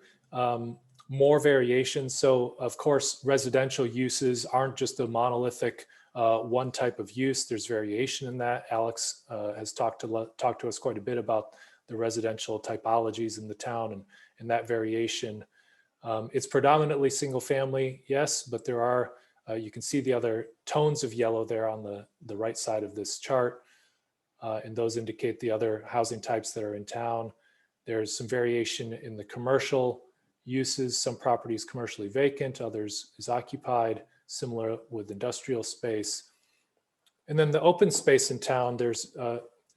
more variations. So of course, residential uses aren't just a monolithic one type of use. There's variation in that. Alex has talked to us quite a bit about the residential typologies in the town and that variation. It's predominantly single family, yes, but there are, you can see the other tones of yellow there on the right side of this chart. And those indicate the other housing types that are in town. There's some variation in the commercial uses. Some properties commercially vacant, others is occupied, similar with industrial space. And then the open space in town, there's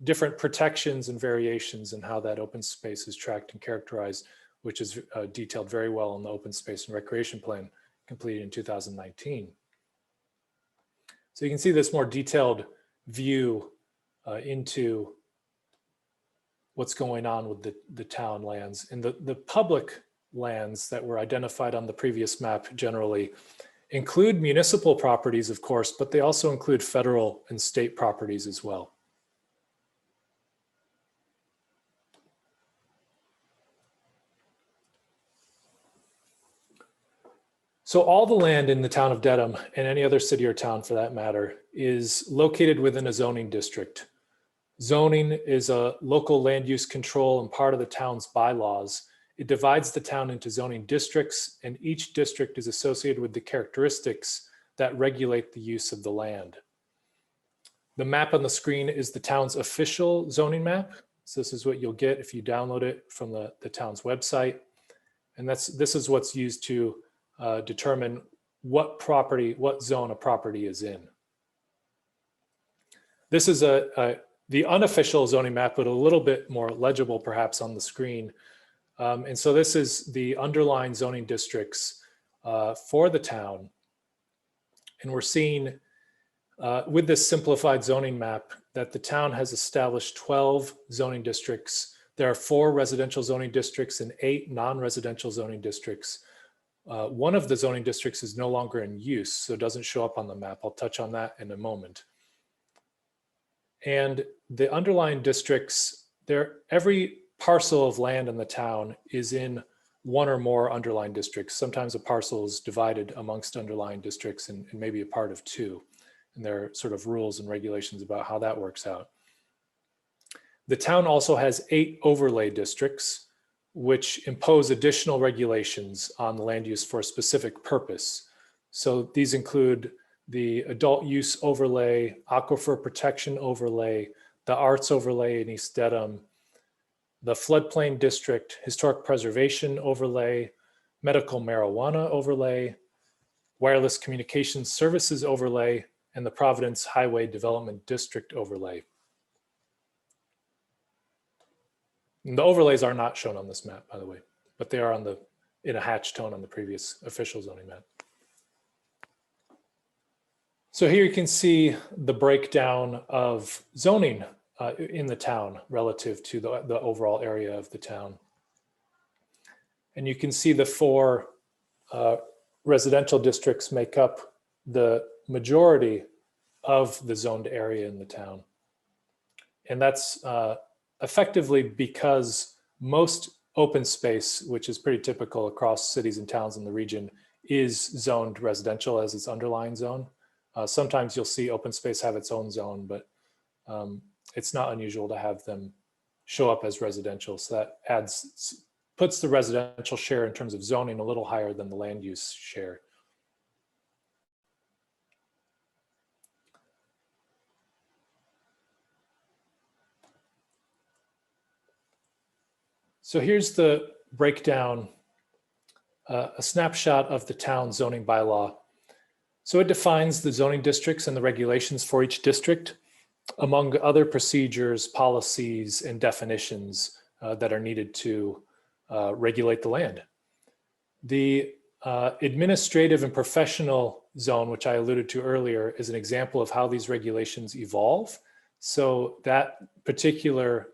different protections and variations in how that open space is tracked and characterized, which is detailed very well in the open space and recreation plan completed in 2019. So you can see this more detailed view into what's going on with the town lands. And the public lands that were identified on the previous map generally include municipal properties, of course, but they also include federal and state properties as well. So all the land in the town of Dedham, and any other city or town for that matter, is located within a zoning district. Zoning is a local land use control and part of the town's bylaws. It divides the town into zoning districts, and each district is associated with the characteristics that regulate the use of the land. The map on the screen is the town's official zoning map. So this is what you'll get if you download it from the town's website. And this is what's used to determine what zone a property is in. This is the unofficial zoning map, but a little bit more legible perhaps on the screen. And so this is the underlying zoning districts for the town. And we're seeing with this simplified zoning map that the town has established 12 zoning districts. There are 4 residential zoning districts and 8 non-residential zoning districts. One of the zoning districts is no longer in use, so it doesn't show up on the map. I'll touch on that in a moment. And the underlying districts, every parcel of land in the town is in one or more underlying districts. Sometimes a parcel is divided amongst underlying districts and maybe a part of 2. And there are sort of rules and regulations about how that works out. The town also has 8 overlay districts, which impose additional regulations on the land use for a specific purpose. So these include the adult use overlay, aquifer protection overlay, the arts overlay in East Dedham, the floodplain district, historic preservation overlay, medical marijuana overlay, wireless communications services overlay, and the Providence Highway Development District overlay. And the overlays are not shown on this map, by the way, but they are in a hatch tone on the previous official zoning map. So here you can see the breakdown of zoning in the town relative to the overall area of the town. And you can see the 4 residential districts make up the majority of the zoned area in the town. And that's effectively because most open space, which is pretty typical across cities and towns in the region, is zoned residential as its underlying zone. Sometimes you'll see open space have its own zone, but it's not unusual to have them show up as residential. So that puts the residential share in terms of zoning a little higher than the land use share. So here's the breakdown, a snapshot of the town zoning bylaw. So it defines the zoning districts and the regulations for each district, among other procedures, policies, and definitions that are needed to regulate the land. The administrative and professional zone, which I alluded to earlier, is an example of how these regulations evolve. So that particular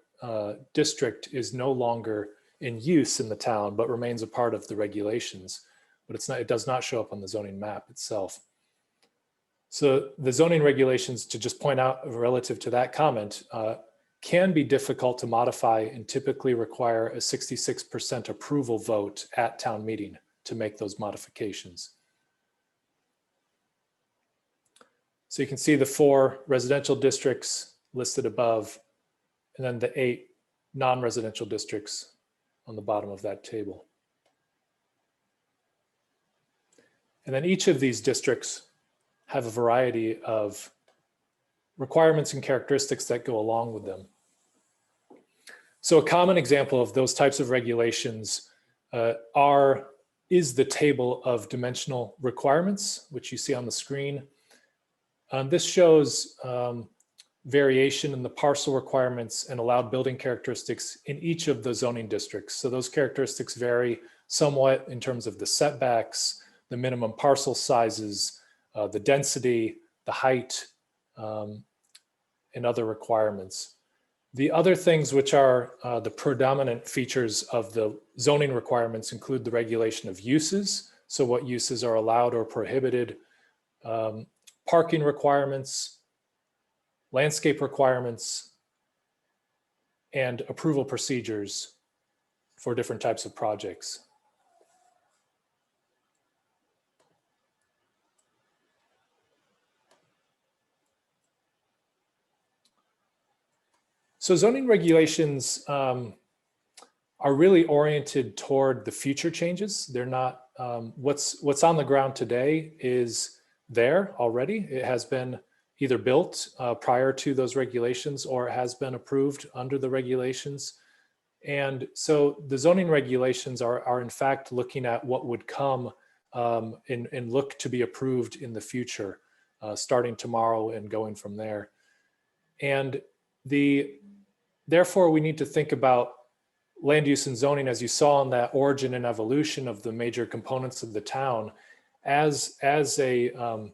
district is no longer in use in the town, but remains a part of the regulations. But it does not show up on the zoning map itself. So the zoning regulations, to just point out relative to that comment, can be difficult to modify and typically require a 66% approval vote at town meeting to make those modifications. So you can see the 4 residential districts listed above, and then the 8 non-residential districts on the bottom of that table. And then each of these districts have a variety of requirements and characteristics that go along with them. So a common example of those types of regulations is the table of dimensional requirements, which you see on the screen. This shows variation in the parcel requirements and allowed building characteristics in each of the zoning districts. So those characteristics vary somewhat in terms of the setbacks, the minimum parcel sizes, the density, the height, and other requirements. The other things which are the predominant features of the zoning requirements include the regulation of uses. So what uses are allowed or prohibited, parking requirements, landscape requirements, and approval procedures for different types of projects. So zoning regulations are really oriented toward the future changes. They're not, what's on the ground today is there already. It has been either built prior to those regulations or it has been approved under the regulations. And so the zoning regulations are in fact looking at what would come and look to be approved in the future, starting tomorrow and going from there. And therefore, we need to think about land use and zoning, as you saw in that origin and evolution of the major components of the town, as a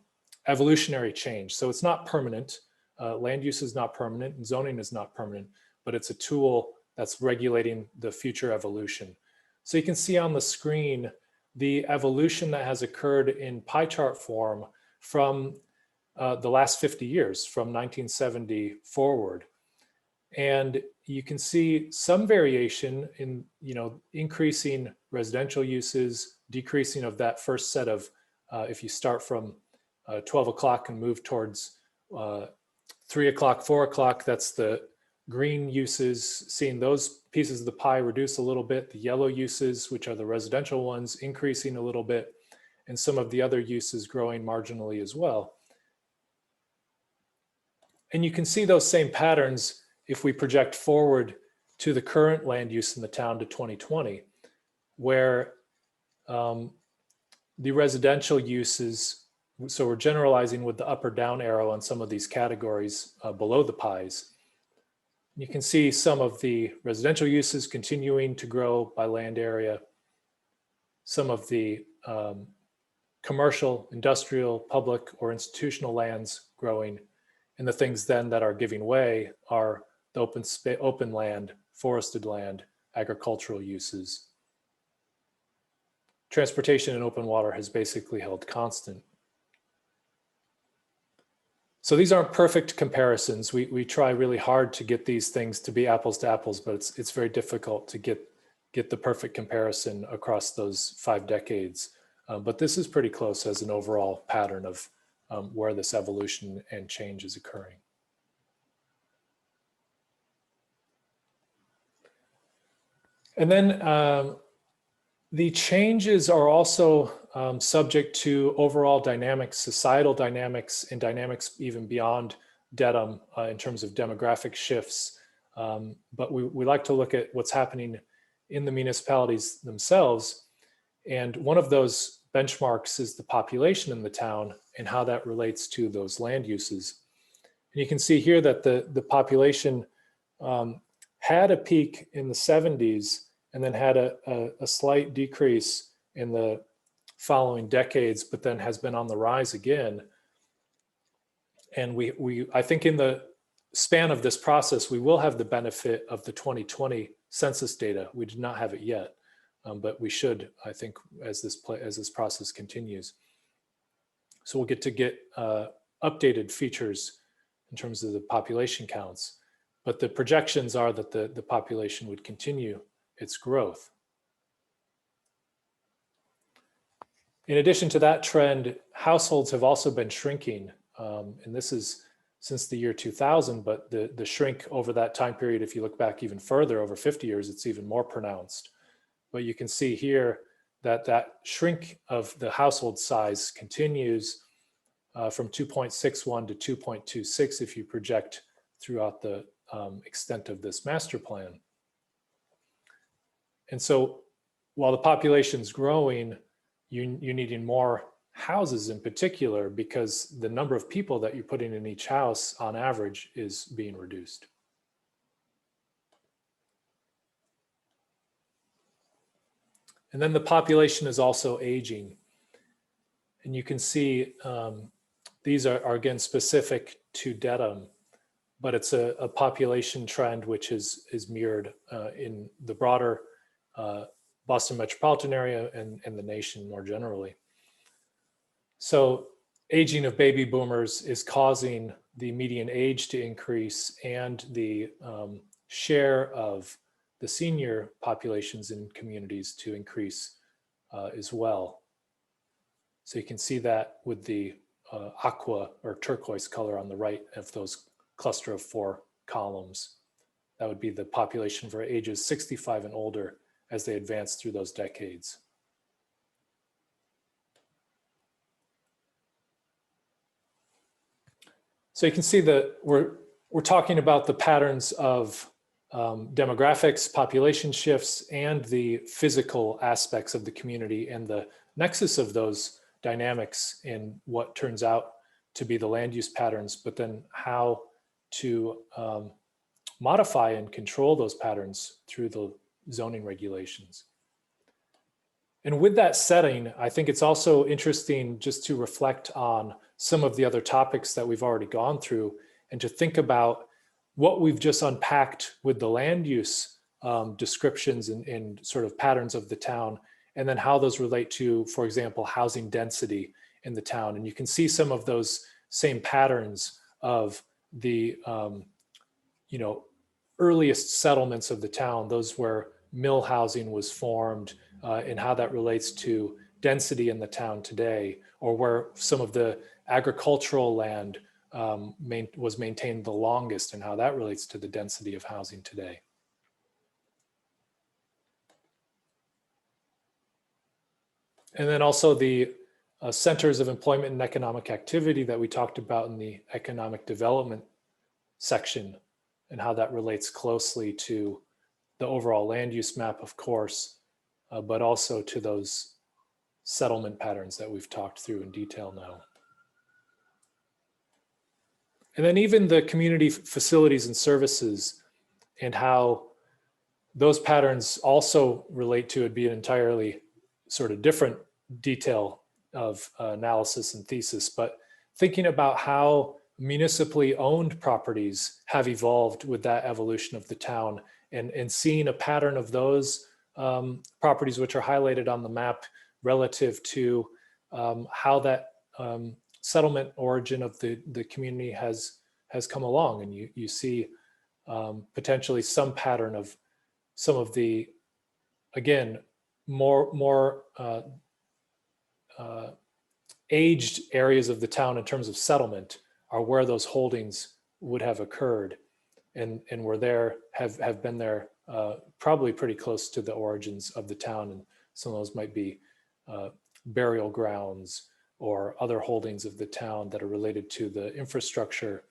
evolutionary change. So it's not permanent. Land use is not permanent and zoning is not permanent, but it's a tool that's regulating the future evolution. So you can see on the screen the evolution that has occurred in pie chart form from the last 50 years, from 1970 forward. And you can see some variation in, increasing residential uses, decreasing of that first set of, if you start from 12 o'clock and move towards 3 o'clock, 4 o'clock, that's the green uses, seeing those pieces of the pie reduce a little bit, the yellow uses, which are the residential ones, increasing a little bit, and some of the other uses growing marginally as well. And you can see those same patterns if we project forward to the current land use in the town to 2020, where the residential uses, so we're generalizing with the up or down arrow on some of these categories below the pies. You can see some of the residential uses continuing to grow by land area, some of the commercial, industrial, public, or institutional lands growing, and the things then that are giving way are the open land, forested land, agricultural uses. Transportation and open water has basically held constant. So these aren't perfect comparisons. We try really hard to get these things to be apples to apples, but it's very difficult to get the perfect comparison across those 5 decades. But this is pretty close as an overall pattern of where this evolution and change is occurring. And then the changes are also subject to overall dynamics, societal dynamics, and dynamics even beyond Dedham in terms of demographic shifts. But we like to look at what's happening in the municipalities themselves. And one of those benchmarks is the population in the town and how that relates to those land uses. And you can see here that the population had a peak in the 70s and then had a slight decrease in the following decades, but then has been on the rise again. And I think in the span of this process, we will have the benefit of the 2020 census data. We did not have it yet, but we should, I think, as this process continues. So we'll get updated features in terms of the population counts, but the projections are that the population would continue its growth. In addition to that trend, households have also been shrinking, and this is since the year 2000, but the shrink over that time period, if you look back even further, over 50 years, it's even more pronounced. But you can see here that shrink of the household size continues from 2.61 to 2.26 if you project throughout the extent of this master plan. And so while the population's growing, you're needing more houses in particular because the number of people that you're putting in each house on average is being reduced. And then the population is also aging. And you can see these are again specific to Dedham. but it's a population trend which is mirrored in the broader Boston metropolitan area and the nation more generally. So aging of baby boomers is causing the median age to increase and the share of the senior populations in communities to increase as well. So you can see that with the aqua or turquoise color on the right of those cluster of 4 columns. That would be the population for ages 65 and older as they advance through those decades. So you can see that we're talking about the patterns of demographics, population shifts, and the physical aspects of the community and the nexus of those dynamics in what turns out to be the land use patterns, but then how to modify and control those patterns through the zoning regulations. And with that setting, I think it's also interesting just to reflect on some of the other topics that we've already gone through and to think about what we've just unpacked with the land use descriptions and sort of patterns of the town, and then how those relate to, for example, housing density in the town. And you can see some of those same patterns of the earliest settlements of the town, those where mill housing was formed, and how that relates to density in the town today, or where some of the agricultural land was maintained the longest and how that relates to the density of housing today. And then also the centers of employment and economic activity that we talked about in the economic development section, and how that relates closely to the overall land use map, of course, but also to those settlement patterns that we've talked through in detail now. And then even the community facilities and services and how those patterns also relate to, it'd be an entirely sort of different detail of analysis and thesis, but thinking about how municipally owned properties have evolved with that evolution of the town, and seeing a pattern of those properties which are highlighted on the map relative to how that settlement origin of the community has come along. And you see potentially some pattern of some of the, again, more aged areas of the town in terms of settlement are where those holdings would have occurred, and were there, have been there probably pretty close to the origins of the town. And some of those might be burial grounds or other holdings of the town that are related to the infrastructure.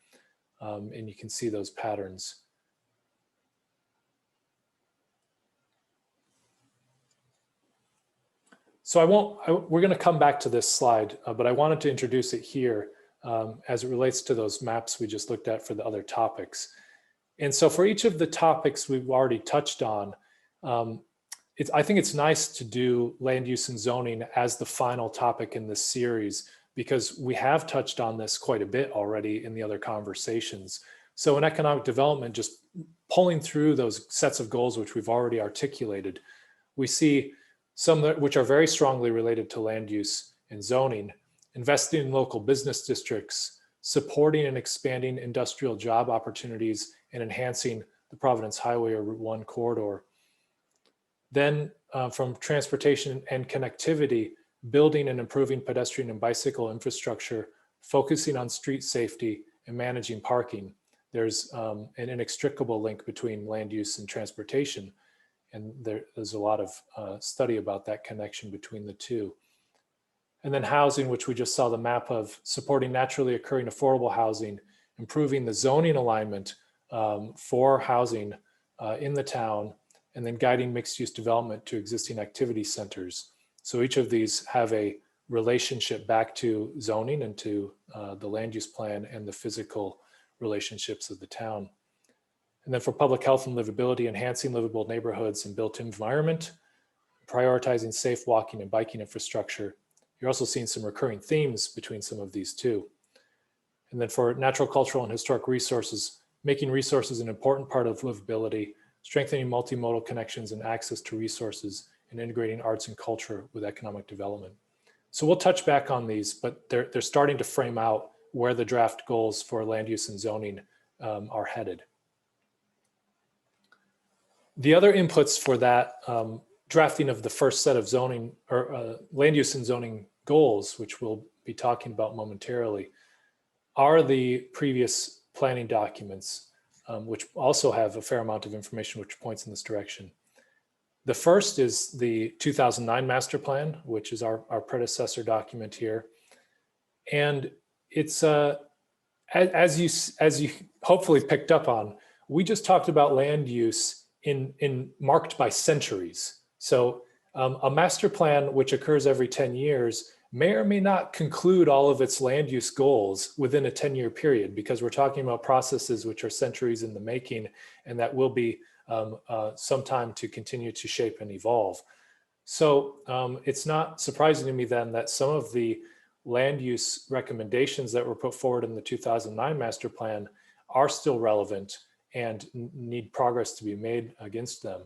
And you can see those patterns. So we're going to come back to this slide, but I wanted to introduce it here as it relates to those maps we just looked at for the other topics. And so for each of the topics we've already touched on, I think it's nice to do land use and zoning as the final topic in this series, because we have touched on this quite a bit already in the other conversations. So in economic development, just pulling through those sets of goals which we've already articulated, we see some which are very strongly related to land use and zoning: investing in local business districts, supporting and expanding industrial job opportunities, and enhancing the Providence Highway or Route 1 corridor. Then from transportation and connectivity, building and improving pedestrian and bicycle infrastructure, focusing on street safety and managing parking. There's an inextricable link between land use and transportation. And there's a lot of study about that connection between the two. And then housing, which we just saw the map of, supporting naturally occurring affordable housing, improving the zoning alignment for housing in the town, and then guiding mixed use development to existing activity centers. So each of these have a relationship back to zoning and to the land use plan and the physical relationships of the town. And then for public health and livability, enhancing livable neighborhoods and built environment, prioritizing safe walking and biking infrastructure. You're also seeing some recurring themes between some of these two. And then for natural, cultural, and historic resources, making resources an important part of livability, strengthening multimodal connections and access to resources, and integrating arts and culture with economic development. So we'll touch back on these, but they're starting to frame out where the draft goals for land use and zoning are headed. The other inputs for that drafting of the first set of zoning or land use and zoning goals, which we'll be talking about momentarily, are the previous planning documents, which also have a fair amount of information which points in this direction. The first is the 2009 master plan, which is our predecessor document here. And it's, as you hopefully picked up on, we just talked about land use in marked by centuries. So a master plan, which occurs every 10 years, may or may not conclude all of its land use goals within a 10-year period, because we're talking about processes which are centuries in the making, and that will be some time to continue to shape and evolve. So it's not surprising to me then that some of the land use recommendations that were put forward in the 2009 master plan are still relevant and need progress to be made against them.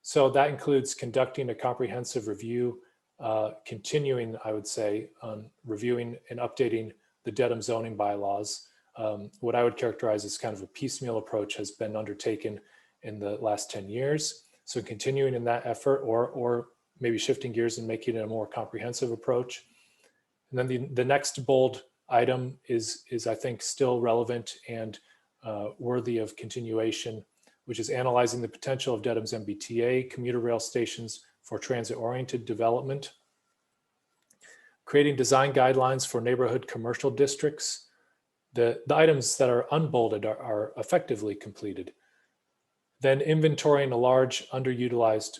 So that includes conducting a comprehensive review, continuing, I would say, on reviewing and updating the Dedham zoning bylaws. What I would characterize as kind of a piecemeal approach has been undertaken in the last 10 years. So continuing in that effort, or maybe shifting gears and making it a more comprehensive approach. And then the next bold item is I think still relevant and worthy of continuation, which is analyzing the potential of Dedham's MBTA commuter rail stations for transit-oriented development, creating design guidelines for neighborhood commercial districts. The items that are unbolded are effectively completed. Then inventorying the large underutilized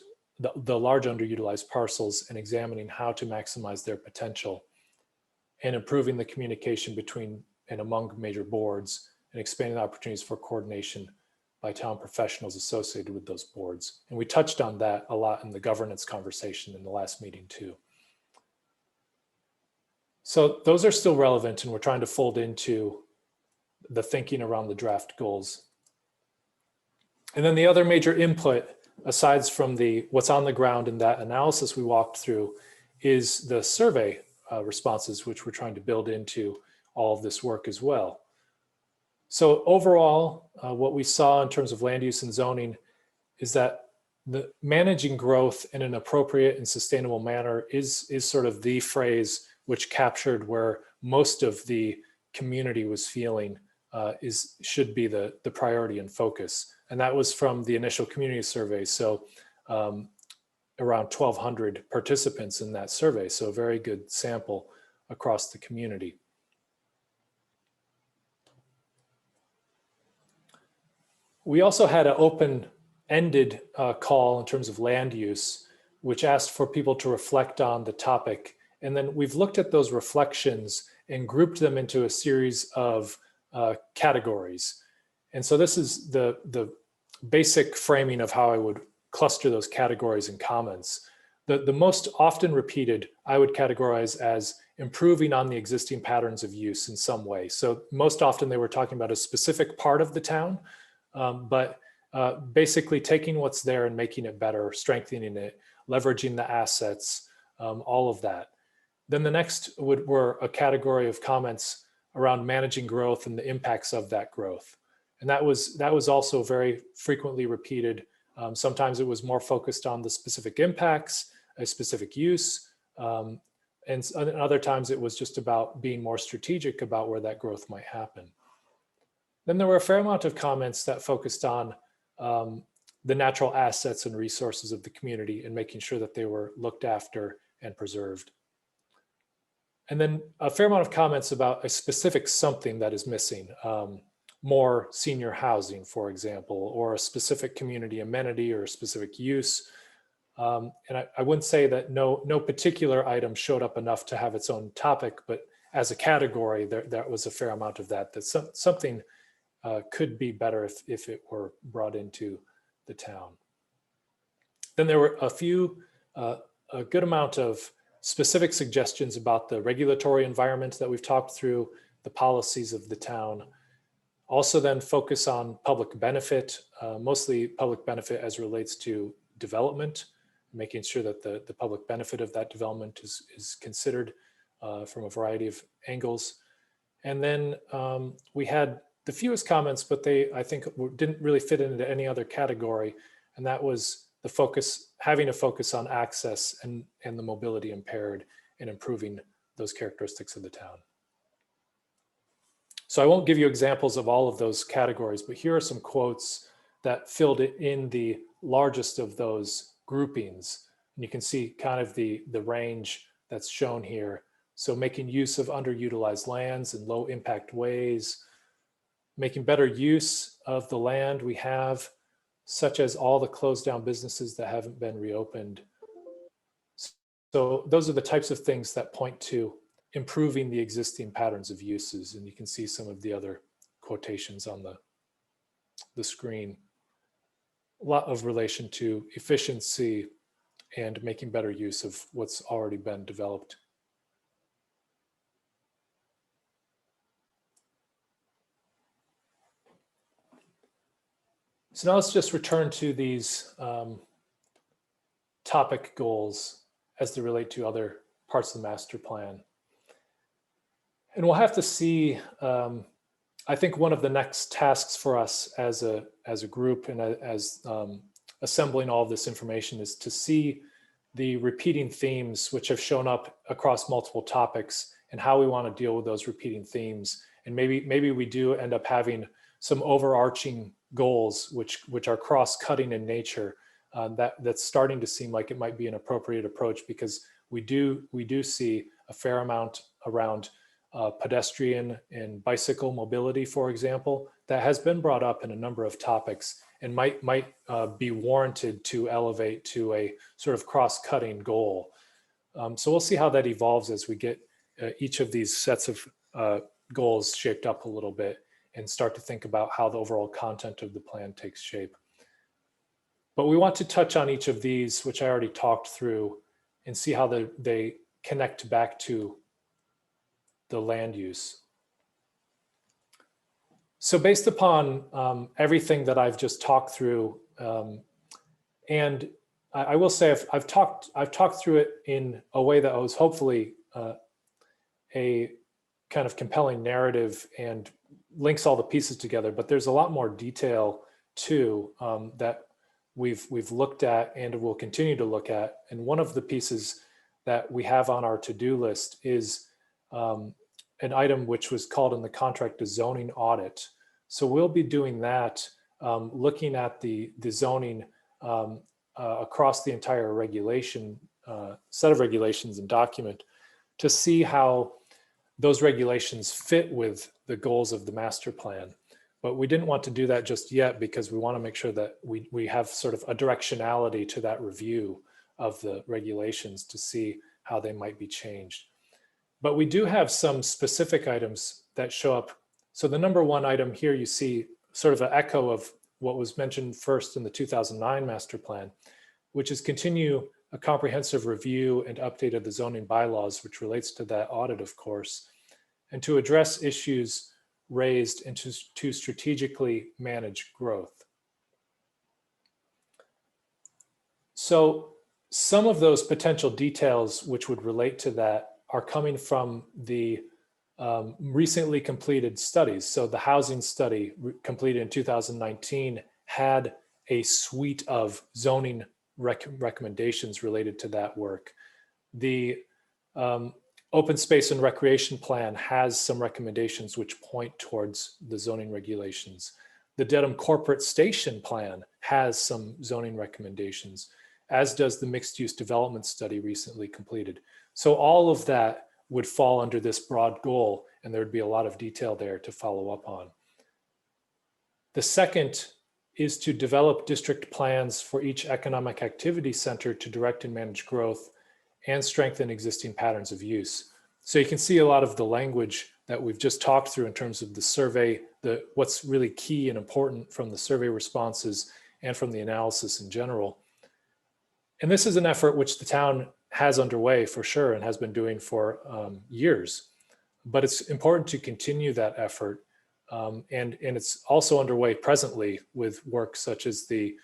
parcels and examining how to maximize their potential, and improving the communication between and among major boards, and expanding the opportunities for coordination by town professionals associated with those boards. And we touched on that a lot in the governance conversation in the last meeting too. So those are still relevant, and we're trying to fold into the thinking around the draft goals. And then the other major input, aside from what's on the ground in that analysis we walked through, is the survey responses, which we're trying to build into all of this work as well. So overall, what we saw in terms of land use and zoning is that the managing growth in an appropriate and sustainable manner is sort of the phrase which captured where most of the community was feeling should be the priority and focus. And that was from the initial community survey. So around 1,200 participants in that survey. So a very good sample across the community. We also had an open-ended call in terms of land use, which asked for people to reflect on the topic. And then we've looked at those reflections and grouped them into a series of categories. And so this is the basic framing of how I would cluster those categories and comments. The most often repeated, I would categorize as improving on the existing patterns of use in some way. So most often they were talking about a specific part of the town, but basically taking what's there and making it better, strengthening it, leveraging the assets, all of that. Then the next were a category of comments around managing growth and the impacts of that growth. And that was also very frequently repeated. Sometimes it was more focused on the specific impacts, a specific use, and other times it was just about being more strategic about where that growth might happen. Then there were a fair amount of comments that focused on the natural assets and resources of the community and making sure that they were looked after and preserved. And then a fair amount of comments about a specific something that is missing, more senior housing, for example, or a specific community amenity or a specific use. And I wouldn't say that no particular item showed up enough to have its own topic, but as a category, there was a fair amount of that something could be better if it were brought into the town. Then there were a good amount of specific suggestions about the regulatory environment that we've talked through, the policies of the town, Also then focus on public benefit, mostly public benefit as relates to development, making sure that the public benefit of that development is considered from a variety of angles. And then we had the fewest comments, but they, I think, didn't really fit into any other category. And that was the focus, having a focus on access and the mobility impaired and improving those characteristics of the town. So I won't give you examples of all of those categories, but here are some quotes that filled it in the largest of those groupings. And you can see kind of the range that's shown here. So making use of underutilized lands in low impact ways, making better use of the land we have, such as all the closed down businesses that haven't been reopened. So those are the types of things that point to improving the existing patterns of uses. And you can see some of the other quotations on the screen. A lot of relation to efficiency and making better use of what's already been developed. So now let's just return to these topic goals as they relate to other parts of the master plan. And we'll have to see, I think one of the next tasks for us as a group and as assembling all of this information is to see the repeating themes which have shown up across multiple topics and how we want to deal with those repeating themes. And maybe we do end up having some overarching goals which are cross-cutting in nature. That's starting to seem like it might be an appropriate approach, because we do see a fair amount around pedestrian and bicycle mobility, for example, that has been brought up in a number of topics and might be warranted to elevate to a sort of cross-cutting goal. So we'll see how that evolves as we get each of these sets of goals shaped up a little bit and start to think about how the overall content of the plan takes shape. But we want to touch on each of these, which I already talked through, and see how they connect back to the land use. So based upon everything that I've just talked through, and I will say I've talked through it in a way that was hopefully a kind of compelling narrative and links all the pieces together, but there's a lot more detail too that we've looked at and will continue to look at. And one of the pieces that we have on our to-do list is an item which was called in the contract a zoning audit. So we'll be doing that, looking at the zoning across the entire regulation, set of regulations and document, to see how those regulations fit with the goals of the master plan. But we didn't want to do that just yet because we want to make sure that we have sort of a directionality to that review of the regulations to see how they might be changed. But we do have some specific items that show up. So the number one item here, you see sort of an echo of what was mentioned first in the 2009 master plan, which is continue a comprehensive review and update of the zoning bylaws, which relates to that audit, of course, and to address issues raised and to strategically manage growth. So some of those potential details which would relate to that are coming from the recently completed studies. So the housing study completed in 2019 had a suite of zoning recommendations related to that work. The open space and recreation plan has some recommendations which point towards the zoning regulations. The Dedham corporate station plan has some zoning recommendations, as does the mixed use development study recently completed. So all of that would fall under this broad goal, and there'd be a lot of detail there to follow up on. The second is to develop district plans for each economic activity center to direct and manage growth and strengthen existing patterns of use. So you can see a lot of the language that we've just talked through in terms of the survey, what's really key and important from the survey responses and from the analysis in general. And this is an effort which the town has underway for sure and has been doing for years. But it's important to continue that effort And it's also underway presently with work such as the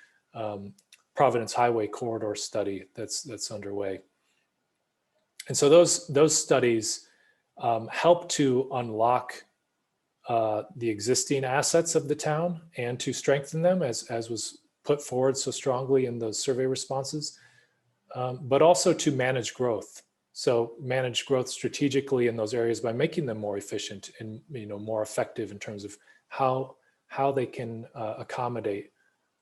Providence Highway Corridor study that's underway. And so those studies help to unlock the existing assets of the town and to strengthen them as was put forward so strongly in those survey responses, but also to manage growth. So manage growth strategically in those areas by making them more efficient and more effective in terms of how they can accommodate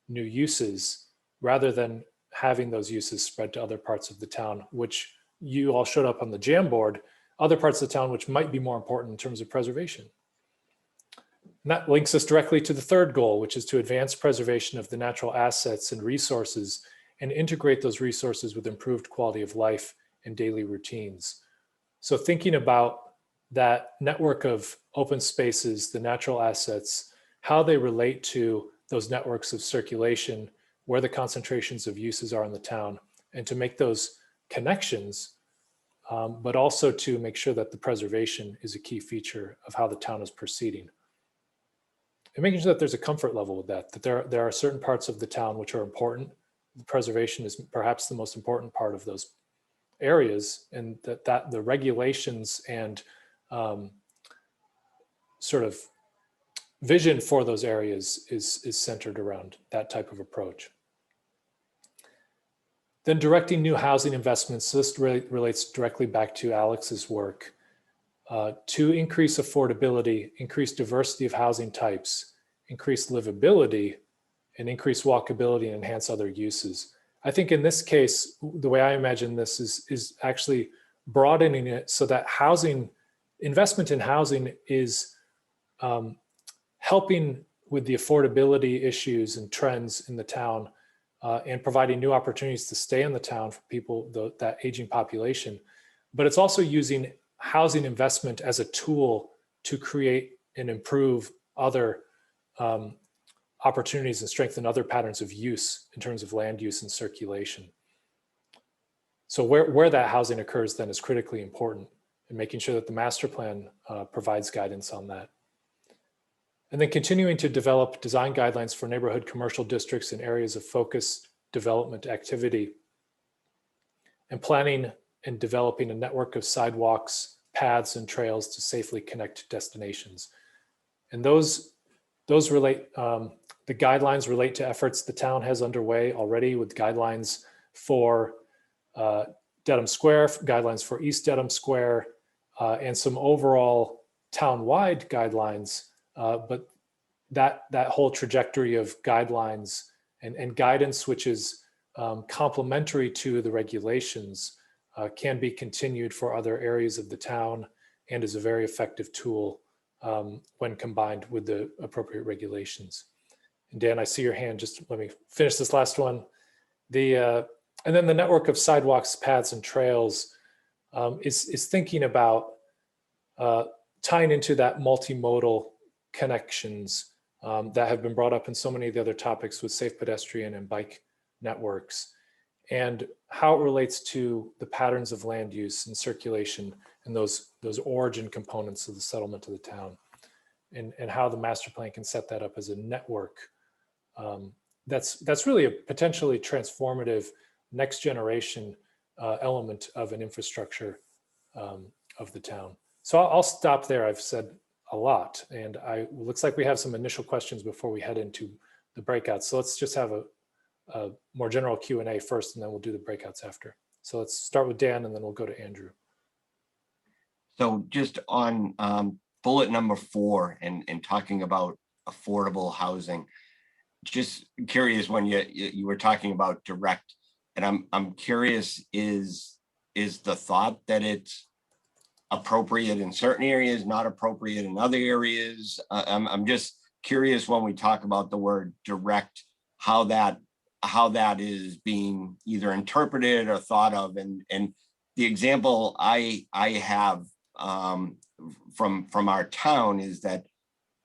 new uses rather than having those uses spread to other parts of the town, which you all showed up on the Jamboard, other parts of the town which might be more important in terms of preservation. And that links us directly to the third goal, which is to advance preservation of the natural assets and resources and integrate those resources with improved quality of life and daily routines. So thinking about that network of open spaces, the natural assets, how they relate to those networks of circulation, where the concentrations of uses are in the town, and to make those connections, but also to make sure that the preservation is a key feature of how the town is proceeding. And making sure that there's a comfort level with that there are certain parts of the town which are important. The preservation is perhaps the most important part of those areas, and that the regulations and sort of vision for those areas is centered around that type of approach. Then directing new housing investments. So this relates directly back to Alex's work. To increase affordability, increase diversity of housing types, increase livability, and increase walkability and enhance other uses. I think in this case, the way I imagine this is actually broadening it so that investment in housing is helping with the affordability issues and trends in the town and providing new opportunities to stay in the town for people, that aging population. But it's also using housing investment as a tool to create and improve other opportunities and strengthen other patterns of use in terms of land use and circulation. So where that housing occurs then is critically important, and making sure that the master plan provides guidance on that. And then continuing to develop design guidelines for neighborhood commercial districts and areas of focused development activity, and planning and developing a network of sidewalks, paths, and trails to safely connect destinations. And those relate, the guidelines relate to efforts the town has underway already with guidelines for Dedham Square, guidelines for East Dedham Square, and some overall town-wide guidelines. But that whole trajectory of guidelines and guidance, which is complementary to the regulations, can be continued for other areas of the town and is a very effective tool when combined with the appropriate regulations. And Dan, I see your hand. Just let me finish this last one. And then the network of sidewalks, paths, and trails is thinking about tying into that multimodal connections that have been brought up in so many of the other topics with safe pedestrian and bike networks, and how it relates to the patterns of land use and circulation and those origin components of the settlement of the town, and how the master plan can set that up as a network. That's really a potentially transformative next generation element of an infrastructure of the town. So I'll stop there. I've said a lot, and looks like we have some initial questions before we head into the breakouts. So let's just have a more general Q&A first, and then we'll do the breakouts after. So let's start with Dan, and then we'll go to Andrew. So just on bullet number 4 and talking about affordable housing, just curious when you were talking about direct, and I'm curious, is the thought that it's appropriate in certain areas, not appropriate in other areas? I'm just curious when we talk about the word direct, how that is being either interpreted or thought of. And the example I have from our town is that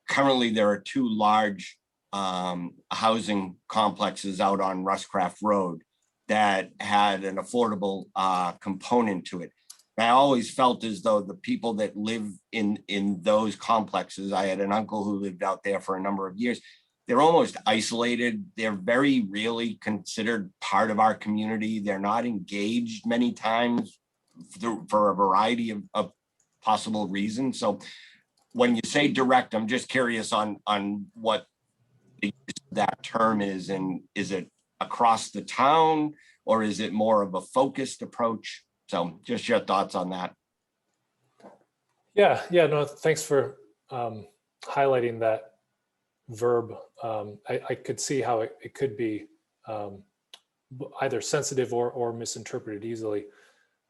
currently there are 2 large housing complexes out on Ruscraft Road that had an affordable component to it. I always felt as though the people that live in those complexes, I had an uncle who lived out there for a number of years, they're almost isolated. They're very really considered part of our community. They're not engaged many times for a variety of possible reasons. So when you say direct, I'm just curious on what that term is, and is it across the town or is it more of a focused approach? So just your thoughts on that. Yeah, no, thanks for highlighting that verb. I could see how it could be either sensitive or misinterpreted easily.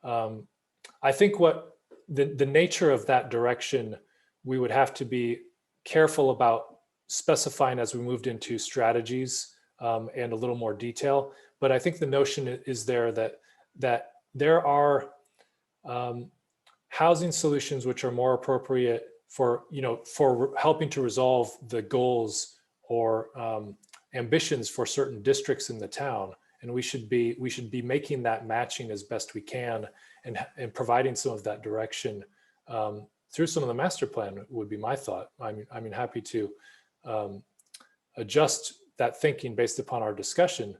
I think what the nature of that direction, we would have to be careful about specifying as we moved into strategies and a little more detail. But I think the notion is there that there are housing solutions which are more appropriate for helping to resolve the goals or ambitions for certain districts in the town, and we should be making that matching as best we can, and providing some of that direction through some of the master plan would be my thought. I mean happy to adjust that thinking based upon our discussion,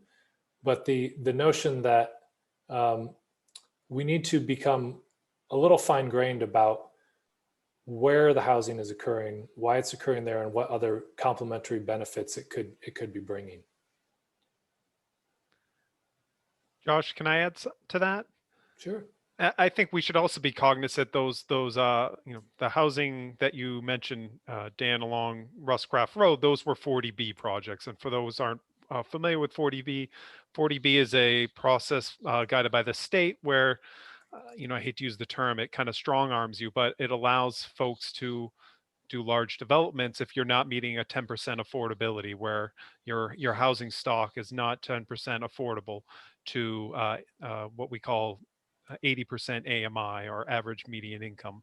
but the notion that we need to become a little fine-grained about where the housing is occurring, why it's occurring there, and what other complementary benefits it could be bringing. Josh, can I add to that? Sure. I think we should also be cognizant those the housing that you mentioned, Dan, along Ruscraft Road, those were 40B projects. And for those aren't familiar with 40B, 40B is a process guided by the state where, I hate to use the term, it kind of strong arms you, but it allows folks to do large developments if you're not meeting a 10% affordability, where your housing stock is not 10% affordable to what we call 80% AMI, or average median income.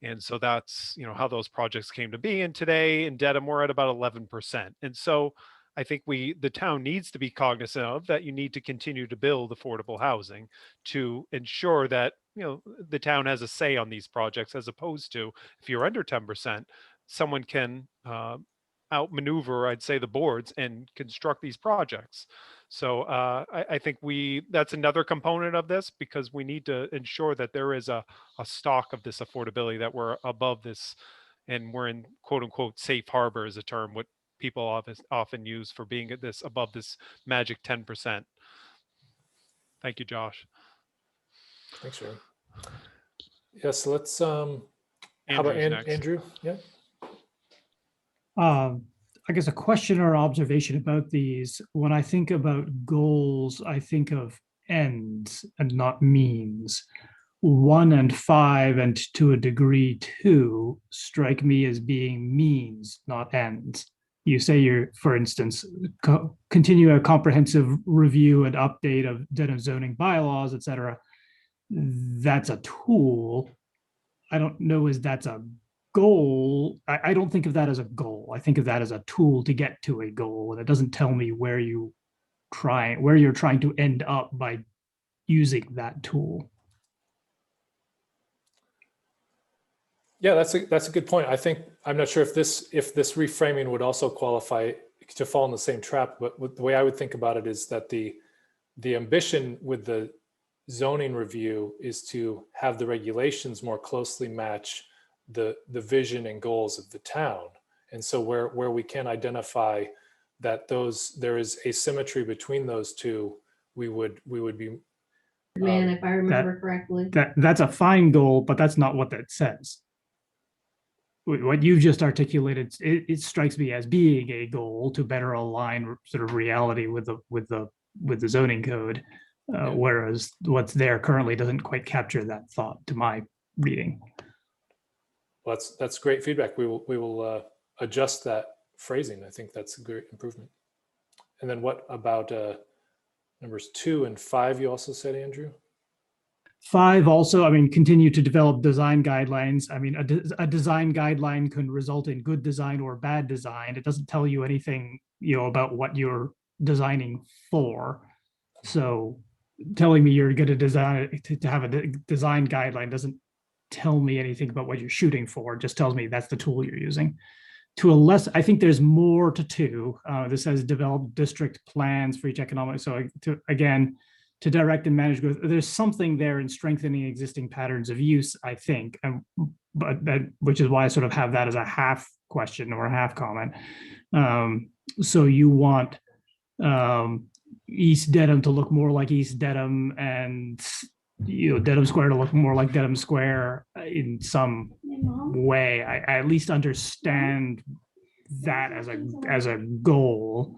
And so that's, how those projects came to be. And today in Dedham, we're at about 11%. And so I think the town needs to be cognizant of that. You need to continue to build affordable housing to ensure that, the town has a say on these projects, as opposed to if you're under 10%, someone can outmaneuver, I'd say, the boards and construct these projects. So I think that's another component of this, because we need to ensure that there is a stock of this affordability, that we're above this, and we're in quote unquote safe harbor, is a term what people often use for being at this above this magic 10%. Thank you, Josh. Thanks, Ray. Yes, let's how about Andrew? Yeah. I guess a question or observation about these. When I think about goals, I think of ends and not means. 1 and 5, and to a degree 2, strike me as being means, not ends. You say for instance, continue a comprehensive review and update of Dedham zoning bylaws, etc. That's a tool. I don't know as that's a goal. I don't think of that as a goal. I think of that as a tool to get to a goal, and it doesn't tell me where you're trying to end up by using that tool. Yeah, that's a good point. I think, I'm not sure if this reframing would also qualify to fall in the same trap, but the way I would think about it is that the ambition with the zoning review is to have the regulations more closely match the vision and goals of the town. And so where we can identify that there is asymmetry between those two, we would be. Man, if I remember correctly. That's a fine goal, but that's not what that says. What you've just articulated, it strikes me as being a goal to better align sort of reality with the zoning code, whereas what's there currently doesn't quite capture that thought, to my reading. Well, that's great feedback. We will adjust that phrasing. I think that's a great improvement. And then what about numbers 2 and 5? You also said, Andrew? 5 also, continue to develop design guidelines. A design guideline can result in good design or bad design. It doesn't tell you anything, about what you're designing for. So telling me you're going to design to have a design guideline doesn't tell me anything about what you're shooting for. It just tells me that's the tool you're using. To a less, I think there's more to two. This says develop district plans for each economic. So again, to direct and manage growth, there's something there in strengthening existing patterns of use, I think, but that, which is why I sort of have that as a half question or a half comment. So you want East Dedham to look more like East Dedham, and Dedham Square to look more like Dedham Square in some way. I at least understand that as a goal.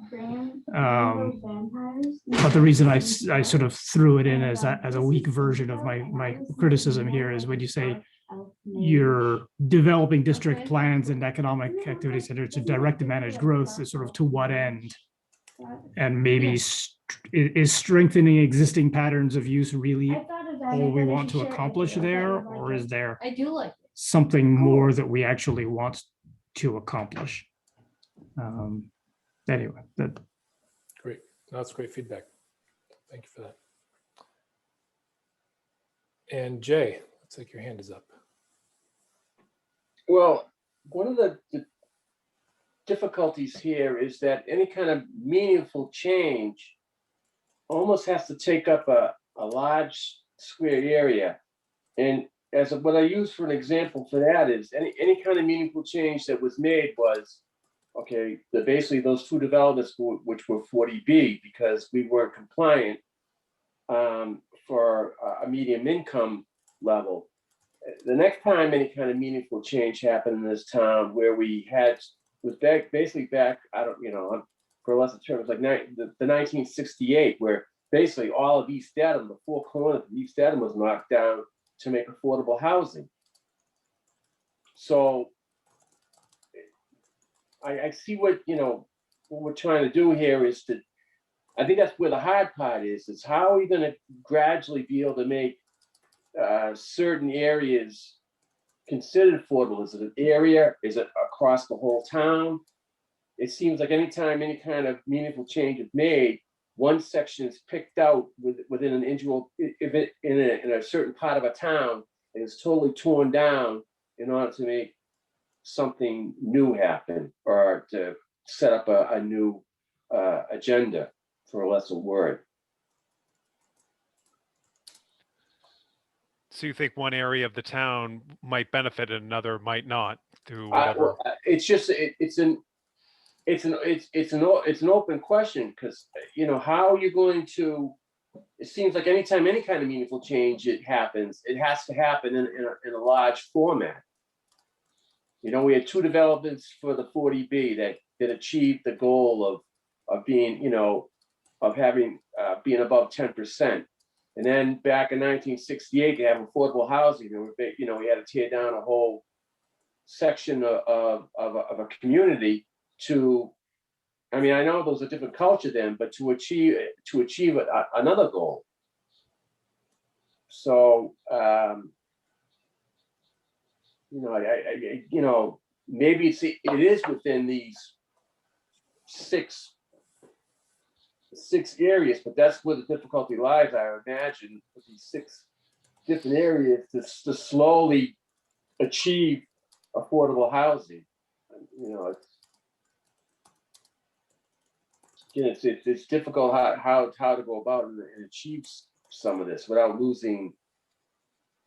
But the reason I sort of threw it in as a weak version of my criticism here is when you say you're developing district plans and economic activity centers to direct and manage growth, is sort of to what end? And maybe is strengthening existing patterns of use really all we want to accomplish there, or is there something more that we actually want to accomplish? Anyway, that. Great. No, that's great feedback. Thank you for that. And Jay, looks like your hand is up. Well, one of the difficulties here is that any kind of meaningful change almost has to take up a large square area. And as what I use for an example for that is any kind of meaningful change that was made was, okay, basically those two developments, which were 40B, because we weren't compliant for a medium income level. The next time any kind of meaningful change happened in this town where we had, was basically back, I don't, for less of terms, like the 1968, where basically all of East Dedham, the four corners of East Dedham was knocked down to make affordable housing. So I see what we're trying to do here is to, I think that's where the hard part is how are we going to gradually be able to make certain areas considered affordable? Is it an area? Is it across the whole town? It seems like anytime any kind of meaningful change is made, one section is picked out within an individual, in a certain part of a town, and is totally torn down in order to make something new happen or to set up a new agenda, for a lesser word. So you think one area of the town might benefit and another might not through whatever? It's just it's an open question, because how are you going to? It seems like anytime any kind of meaningful change happens, it has to happen in a large format. We had two developments for the 40B that achieved the goal of being of having being above 10%. And then back in 1968, to have affordable housing, we had to tear down a whole section of a community to, I know there was a different culture then, but to achieve another goal. So, maybe it is within these six areas, but that's where the difficulty lies, I imagine, with these 6 different areas to slowly achieve affordable housing. It's difficult how to go about and achieve some of this without losing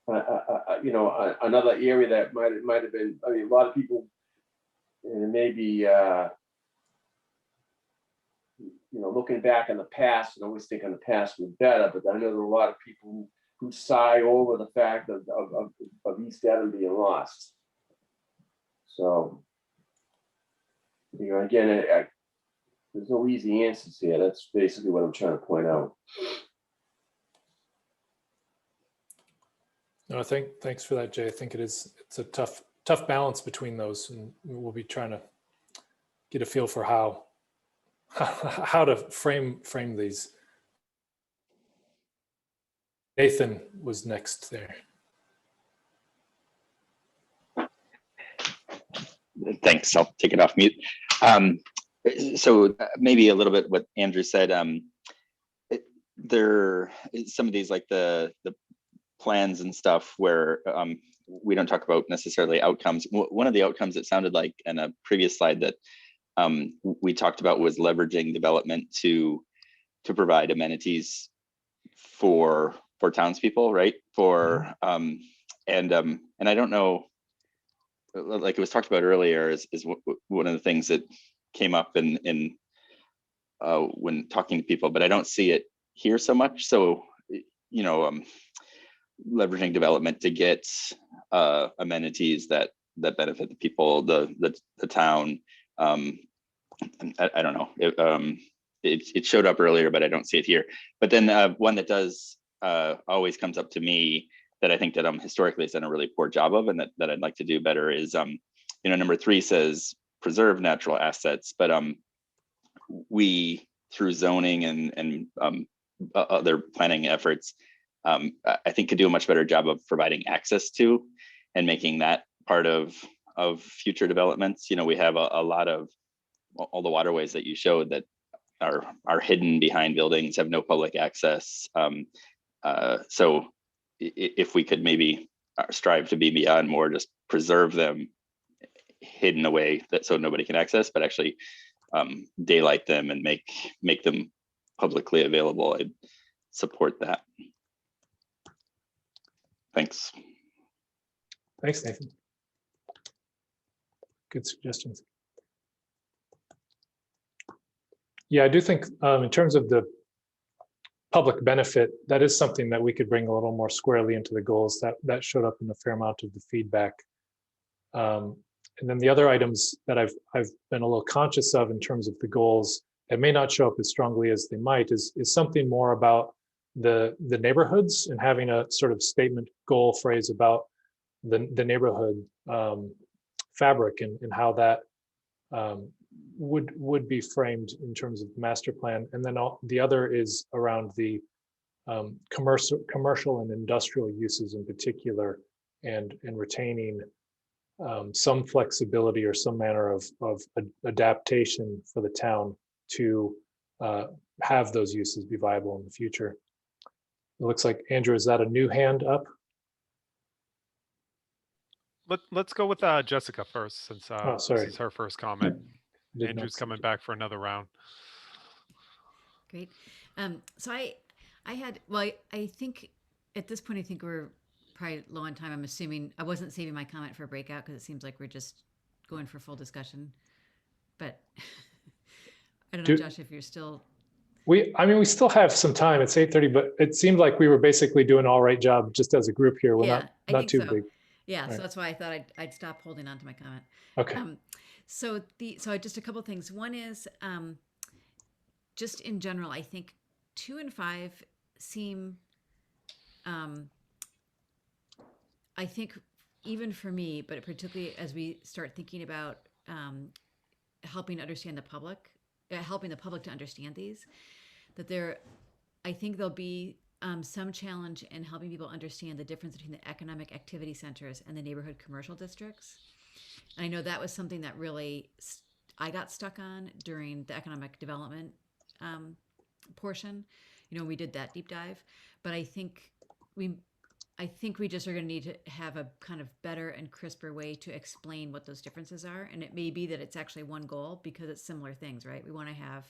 another area that might have been. A lot of people, maybe looking back in the past and always thinking the past was better, but I know there are a lot of people who sigh over the fact of East Dedham being lost. So, again, there's no easy answers here. That's basically what I'm trying to point out. No, thanks for that, Jay. I think it's a tough balance between those, and we'll be trying to get a feel for how to frame these. Nathan was next there. Thanks. I'll take it off mute. So maybe a little bit what Andrew said. there some of these, like the plans and stuff, where we don't talk about necessarily outcomes. One of the outcomes, it sounded like in a previous slide, that we talked about was leveraging development to provide amenities for townspeople, right? And I don't know, like it was talked about earlier, is one of the things that came up in when talking to people, but I don't see it here so much. So, you know, leveraging development to get amenities that benefit the people, the town. I don't know. It showed up earlier, but I don't see it here. But then one that does always comes up to me, that I think that historically has done a really poor job of, and that I'd like to do better, is you know, number 3 says preserve natural assets, but we, through zoning and other planning efforts, I think could do a much better job of providing access to and making that part of future developments. You know, we have a lot of all the waterways that you showed that are hidden behind buildings, have no public access. So if we could maybe strive to be beyond more just preserve them hidden away, that so nobody can access, but actually daylight them and make them publicly available, I'd support that. Thanks. Thanks, Nathan. Good suggestions. Yeah, I do think in terms of the public benefit, that is something that we could bring a little more squarely into the goals. That showed up in a fair amount of the feedback. And then the other items that I've been a little conscious of in terms of the goals that may not show up as strongly as they might is something more about the neighborhoods, and having a sort of statement goal phrase about the neighborhood fabric and how that would be framed in terms of master plan. And then the other is around the commercial and industrial uses in particular, and retaining some flexibility or some manner of adaptation for the town to have those uses be viable in the future. It looks like, Andrew, is that a new hand up? Let's go with Jessica first, since this is her first comment. Andrew's coming back for another round. Great. So I had, well, I think at this point, I think we're probably low on time. I'm assuming I wasn't saving my comment for a breakout because it seems like we're just going for full discussion. But I don't know, Josh, if you're still. I mean, we still have some time. It's 8:30, but it seemed like we were basically doing an all right job just as a group here. We're not too big. Yeah, right. So that's why I thought I'd stop holding on to my comment. Okay. So just a couple things. One is just in general, I think 2 and 5 seem, I think even for me, but particularly as we start thinking about helping understand the public, helping the public to understand these, that I think there'll be some challenge in helping people understand the difference between the economic activity centers and the neighborhood commercial districts. And I know that was something that really I got stuck on during the economic development portion. You know, we did that deep dive, but I think we just are going to need to have a kind of better and crisper way to explain what those differences are. And it may be that it's actually one goal because it's similar things, right? We want to have,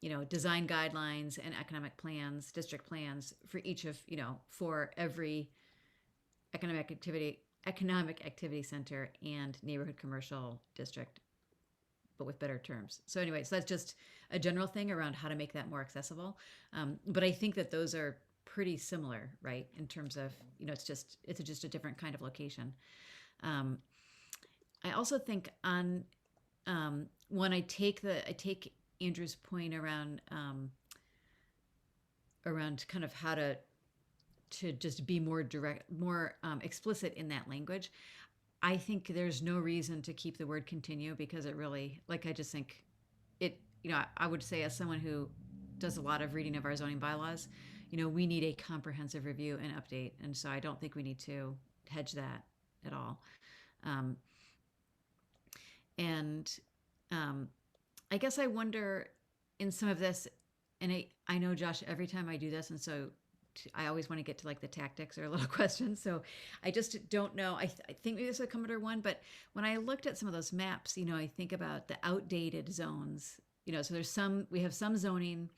you know, design guidelines and economic plans, district plans for each of, you know, for every economic activity center and neighborhood commercial district, but with better terms. So anyway, so that's just a general thing around how to make that more accessible. But I think that those are pretty similar, right? In terms of, you know, it's just a different kind of location. I also think on when I take Andrew's point around kind of how to just be more direct, more explicit in that language. I think there's no reason to keep the word continue, because it really, like, I just think it, you know, I would say, as someone who does a lot of reading of our zoning bylaws, you know, we need a comprehensive review and update. And so I don't think we need to hedge that at all. I guess I wonder in some of this, and I know, Josh, every time I do this, and so I always want to get to like the tactics or little questions. So I just don't know. I think maybe this would come under one, but when I looked at some of those maps, I think about the outdated zones, so we have some zoning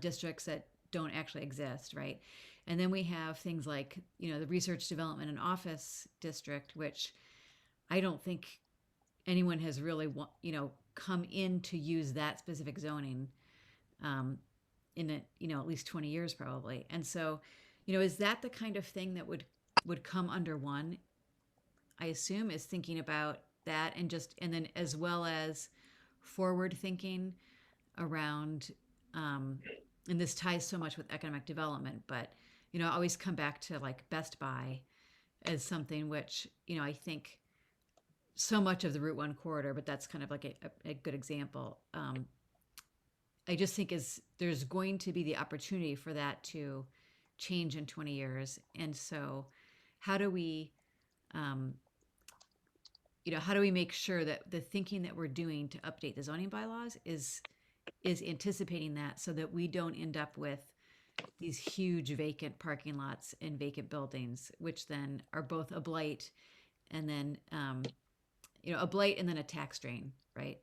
districts that don't actually exist, right? And then we have things like, the research development and office district, which I don't think anyone has really, come in to use that specific zoning in at least 20 years probably. And so, is that the kind of thing that would come under one? I assume is thinking about that and then as well as forward thinking around, and this ties so much with economic development, but, I always come back to like Best Buy as something which, I think so much of the Route 1 corridor, but that's kind of like a good example. I just think there's going to be the opportunity for that to change in 20 years. And so how do we, how do we make sure that the thinking that we're doing to update the zoning bylaws is anticipating that, so that we don't end up with these huge vacant parking lots and vacant buildings, which then are both a blight and then, a blight and then a tax drain, right?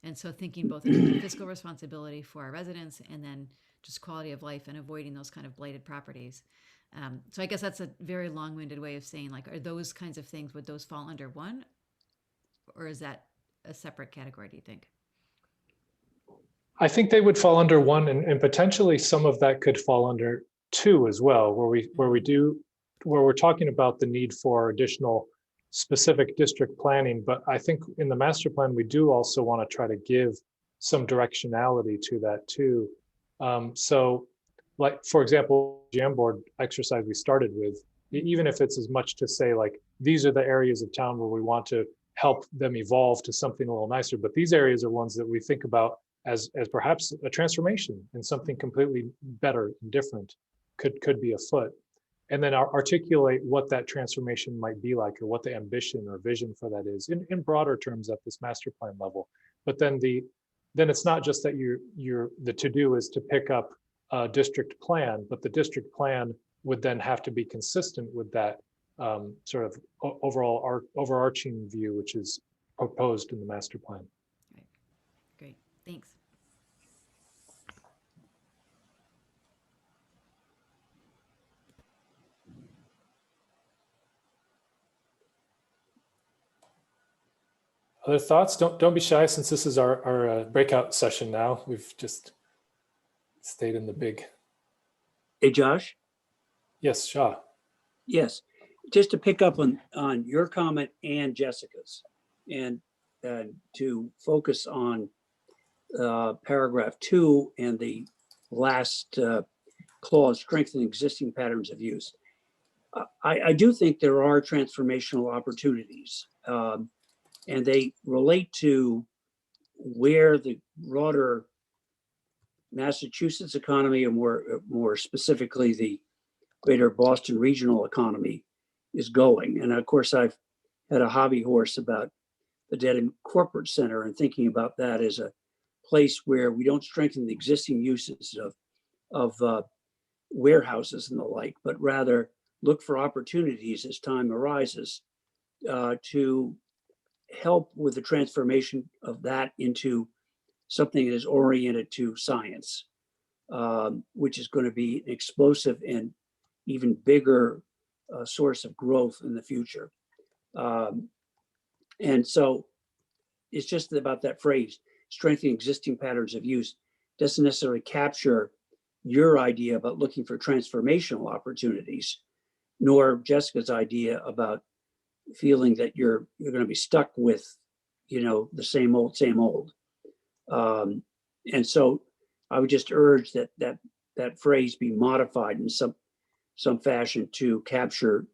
And so thinking both in fiscal responsibility for our residents and then just quality of life and avoiding those kind of blighted properties. So I guess that's a very long-winded way of saying, like, are those kinds of things, would those fall under one? Or is that a separate category, do you think? I think they would fall under one, and potentially some of that could fall under two as well, where we're talking about the need for additional specific district planning. But I think in the master plan, we do also want to try to give some directionality to that too. So like, for example, Jamboard exercise we started with, even if it's as much to say like, these are the areas of town where we want to help them evolve to something a little nicer, but these areas are ones that we think about as perhaps a transformation and something completely better and different could be afoot. And then articulate what that transformation might be like, or what the ambition or vision for that is in broader terms at this master plan level. But then it's not just that the to-do is to pick up a district plan, but the district plan would then have to be consistent with that sort of overall overarching view, which is proposed in the master plan. Right. Great, thanks. Other thoughts? Don't be shy, since this is our breakout session now. We've just stayed in the big. Hey, Josh. Yes, Shah. Yes, just to pick up on your comment and Jessica's, and to focus on paragraph 2 and the last clause, strengthen existing patterns of use. I do think there are transformational opportunities. And they relate to where the broader Massachusetts economy, and more specifically the greater Boston regional economy, is going. And of course, I've had a hobby horse about the Dedham Corporate Center and thinking about that as a place where we don't strengthen the existing uses of warehouses and the like, but rather look for opportunities as time arises to help with the transformation of that into something that is oriented to science, which is going to be an explosive and even bigger source of growth in the future. And so it's just about that phrase, strengthening existing patterns of use, doesn't necessarily capture your idea about looking for transformational opportunities, nor Jessica's idea about feeling that you're going to be stuck with, the same old. And so I would just urge that phrase be modified in some fashion to capture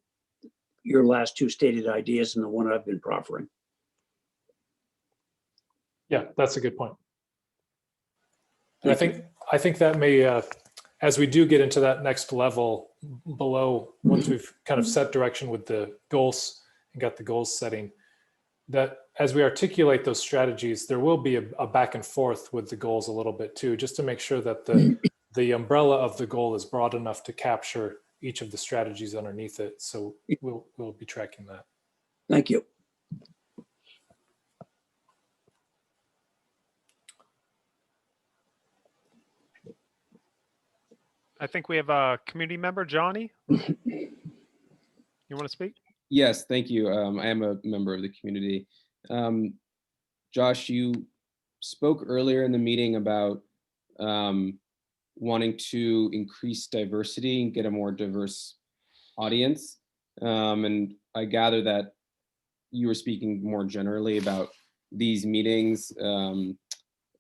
your last two stated ideas and the one I've been proffering. Yeah, that's a good point. And I think that may, as we do get into that next level below, once we've kind of set direction with the goals and got the goals setting, that as we articulate those strategies, there will be a back and forth with the goals a little bit too, just to make sure that the umbrella of the goal is broad enough to capture each of the strategies underneath it. So we'll be tracking that. Thank you. I think we have a community member, Johnny. You want to speak? Yes, thank you. I am a member of the community. Josh, you spoke earlier in the meeting about wanting to increase diversity and get a more diverse audience. And I gather that you were speaking more generally about these meetings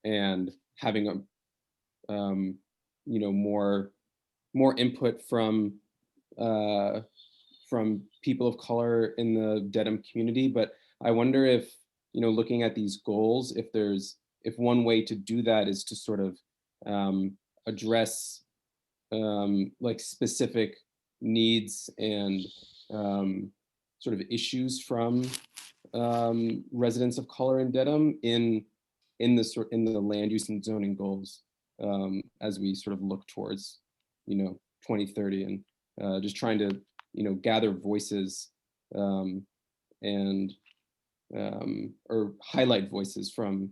and having more input from people of color in the Dedham community. But I wonder if, looking at these goals, if one way to do that is to sort of address like specific needs and sort of issues from residents of color in Dedham in the land use and zoning goals as we sort of look towards 2030, and just trying to gather voices and or highlight voices from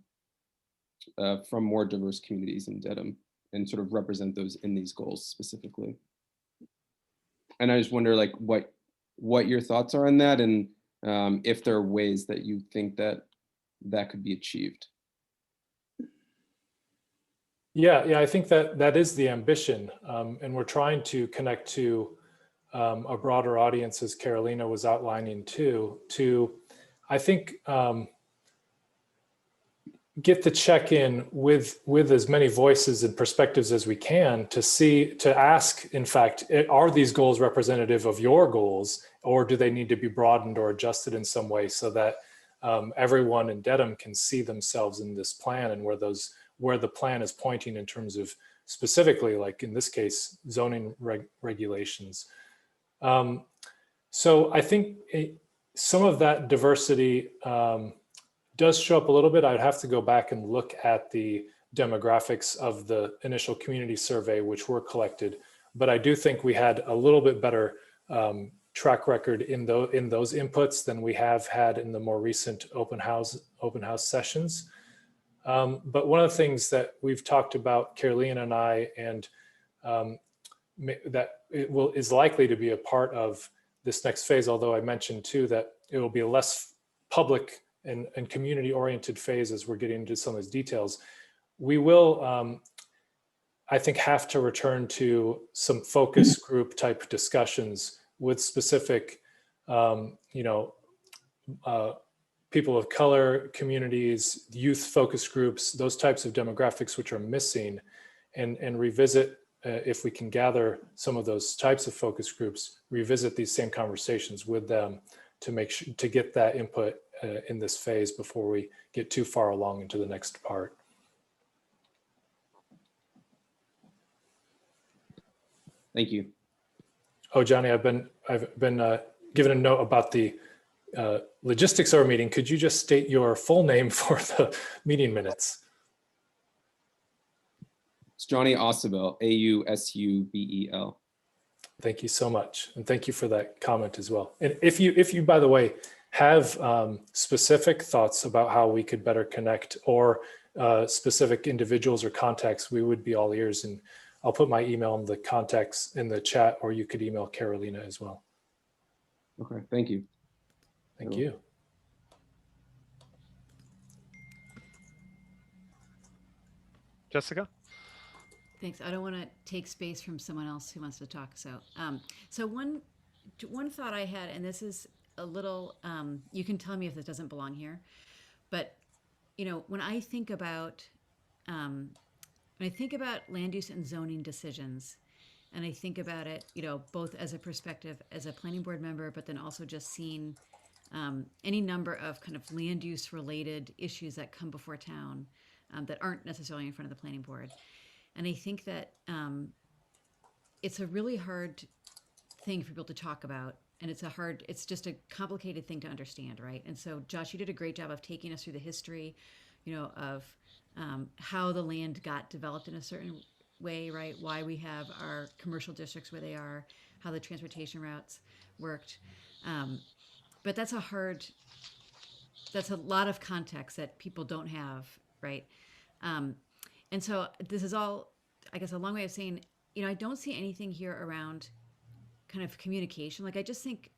more diverse communities in Dedham and sort of represent those in these goals specifically. And I just wonder like what your thoughts are on that, and if there are ways that you think that could be achieved. Yeah, I think that is the ambition, and we're trying to connect to a broader audience, as Carolina was outlining too, to, I think, get the check-in with as many voices and perspectives as we can to ask, in fact, are these goals representative of your goals, or do they need to be broadened or adjusted in some way so that everyone in Dedham can see themselves in this plan and where the plan is pointing in terms of specifically, like in this case, zoning regulations. So I think some of that diversity does show up a little bit. I'd have to go back and look at the demographics of the initial community survey, which were collected. But I do think we had a little bit better track record in those inputs than we have had in the more recent open house sessions. But one of the things that we've talked about, Carolina and I, and that is likely to be a part of this next phase, although I mentioned too that it will be a less public and community-oriented phase as we're getting into some of these details. We will, I think, have to return to some focus group type discussions with specific, people of color, communities, youth focus groups, those types of demographics which are missing, and revisit, if we can gather some of those types of focus groups, revisit these same conversations with them to get that input in this phase before we get too far along into the next part. Thank you. Oh, Johnny, I've been given a note about the logistics of our meeting. Could you just state your full name for the meeting minutes? It's Johnny Ausubel, A-U-S-U-B-E-L. Thank you so much. And thank you for that comment as well. And if you, by the way, have specific thoughts about how we could better connect, or specific individuals or contacts, we would be all ears. And I'll put my email in the contacts in the chat, or you could email Carolina as well. Okay, thank you. Thank you. Jessica? Thanks. I don't want to take space from someone else who wants to talk. So one thought I had, and this is a little, you can tell me if this doesn't belong here, but when I think about land use and zoning decisions, and I think about it, both as a perspective as a planning board member, but then also just seeing any number of kind of land use related issues that come before town that aren't necessarily in front of the planning board. And I think that it's a really hard thing for people to talk about and it's just a complicated thing to understand, right? And so, Josh, you did a great job of taking us through the history, of how the land got developed in a certain way, right? Why we have our commercial districts where they are, how the transportation routes worked. But that's a lot of context that people don't have, right? And so this is all, I guess, a long way of saying, I don't see anything here around kind of communication. Like, I just think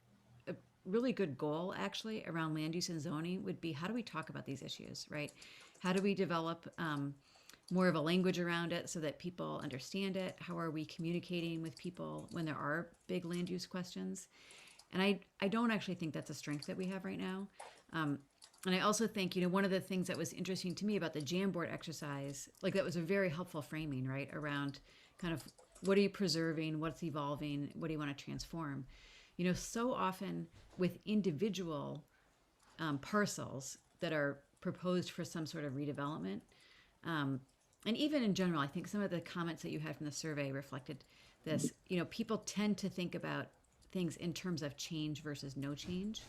a really good goal actually around land use and zoning would be, how do we talk about these issues, right? How do we develop more of a language around it so that people understand it? How are we communicating with people when there are big land use questions? And I don't actually think that's a strength that we have right now. And I also think, one of the things that was interesting to me about the Jamboard exercise, like that was a very helpful framing, right? Around kind of what are you preserving, what's evolving, what do you want to transform? So often with individual parcels that are proposed for some sort of redevelopment, and even in general, I think some of the comments that you had from the survey reflected this, people tend to think about things in terms of change versus no change,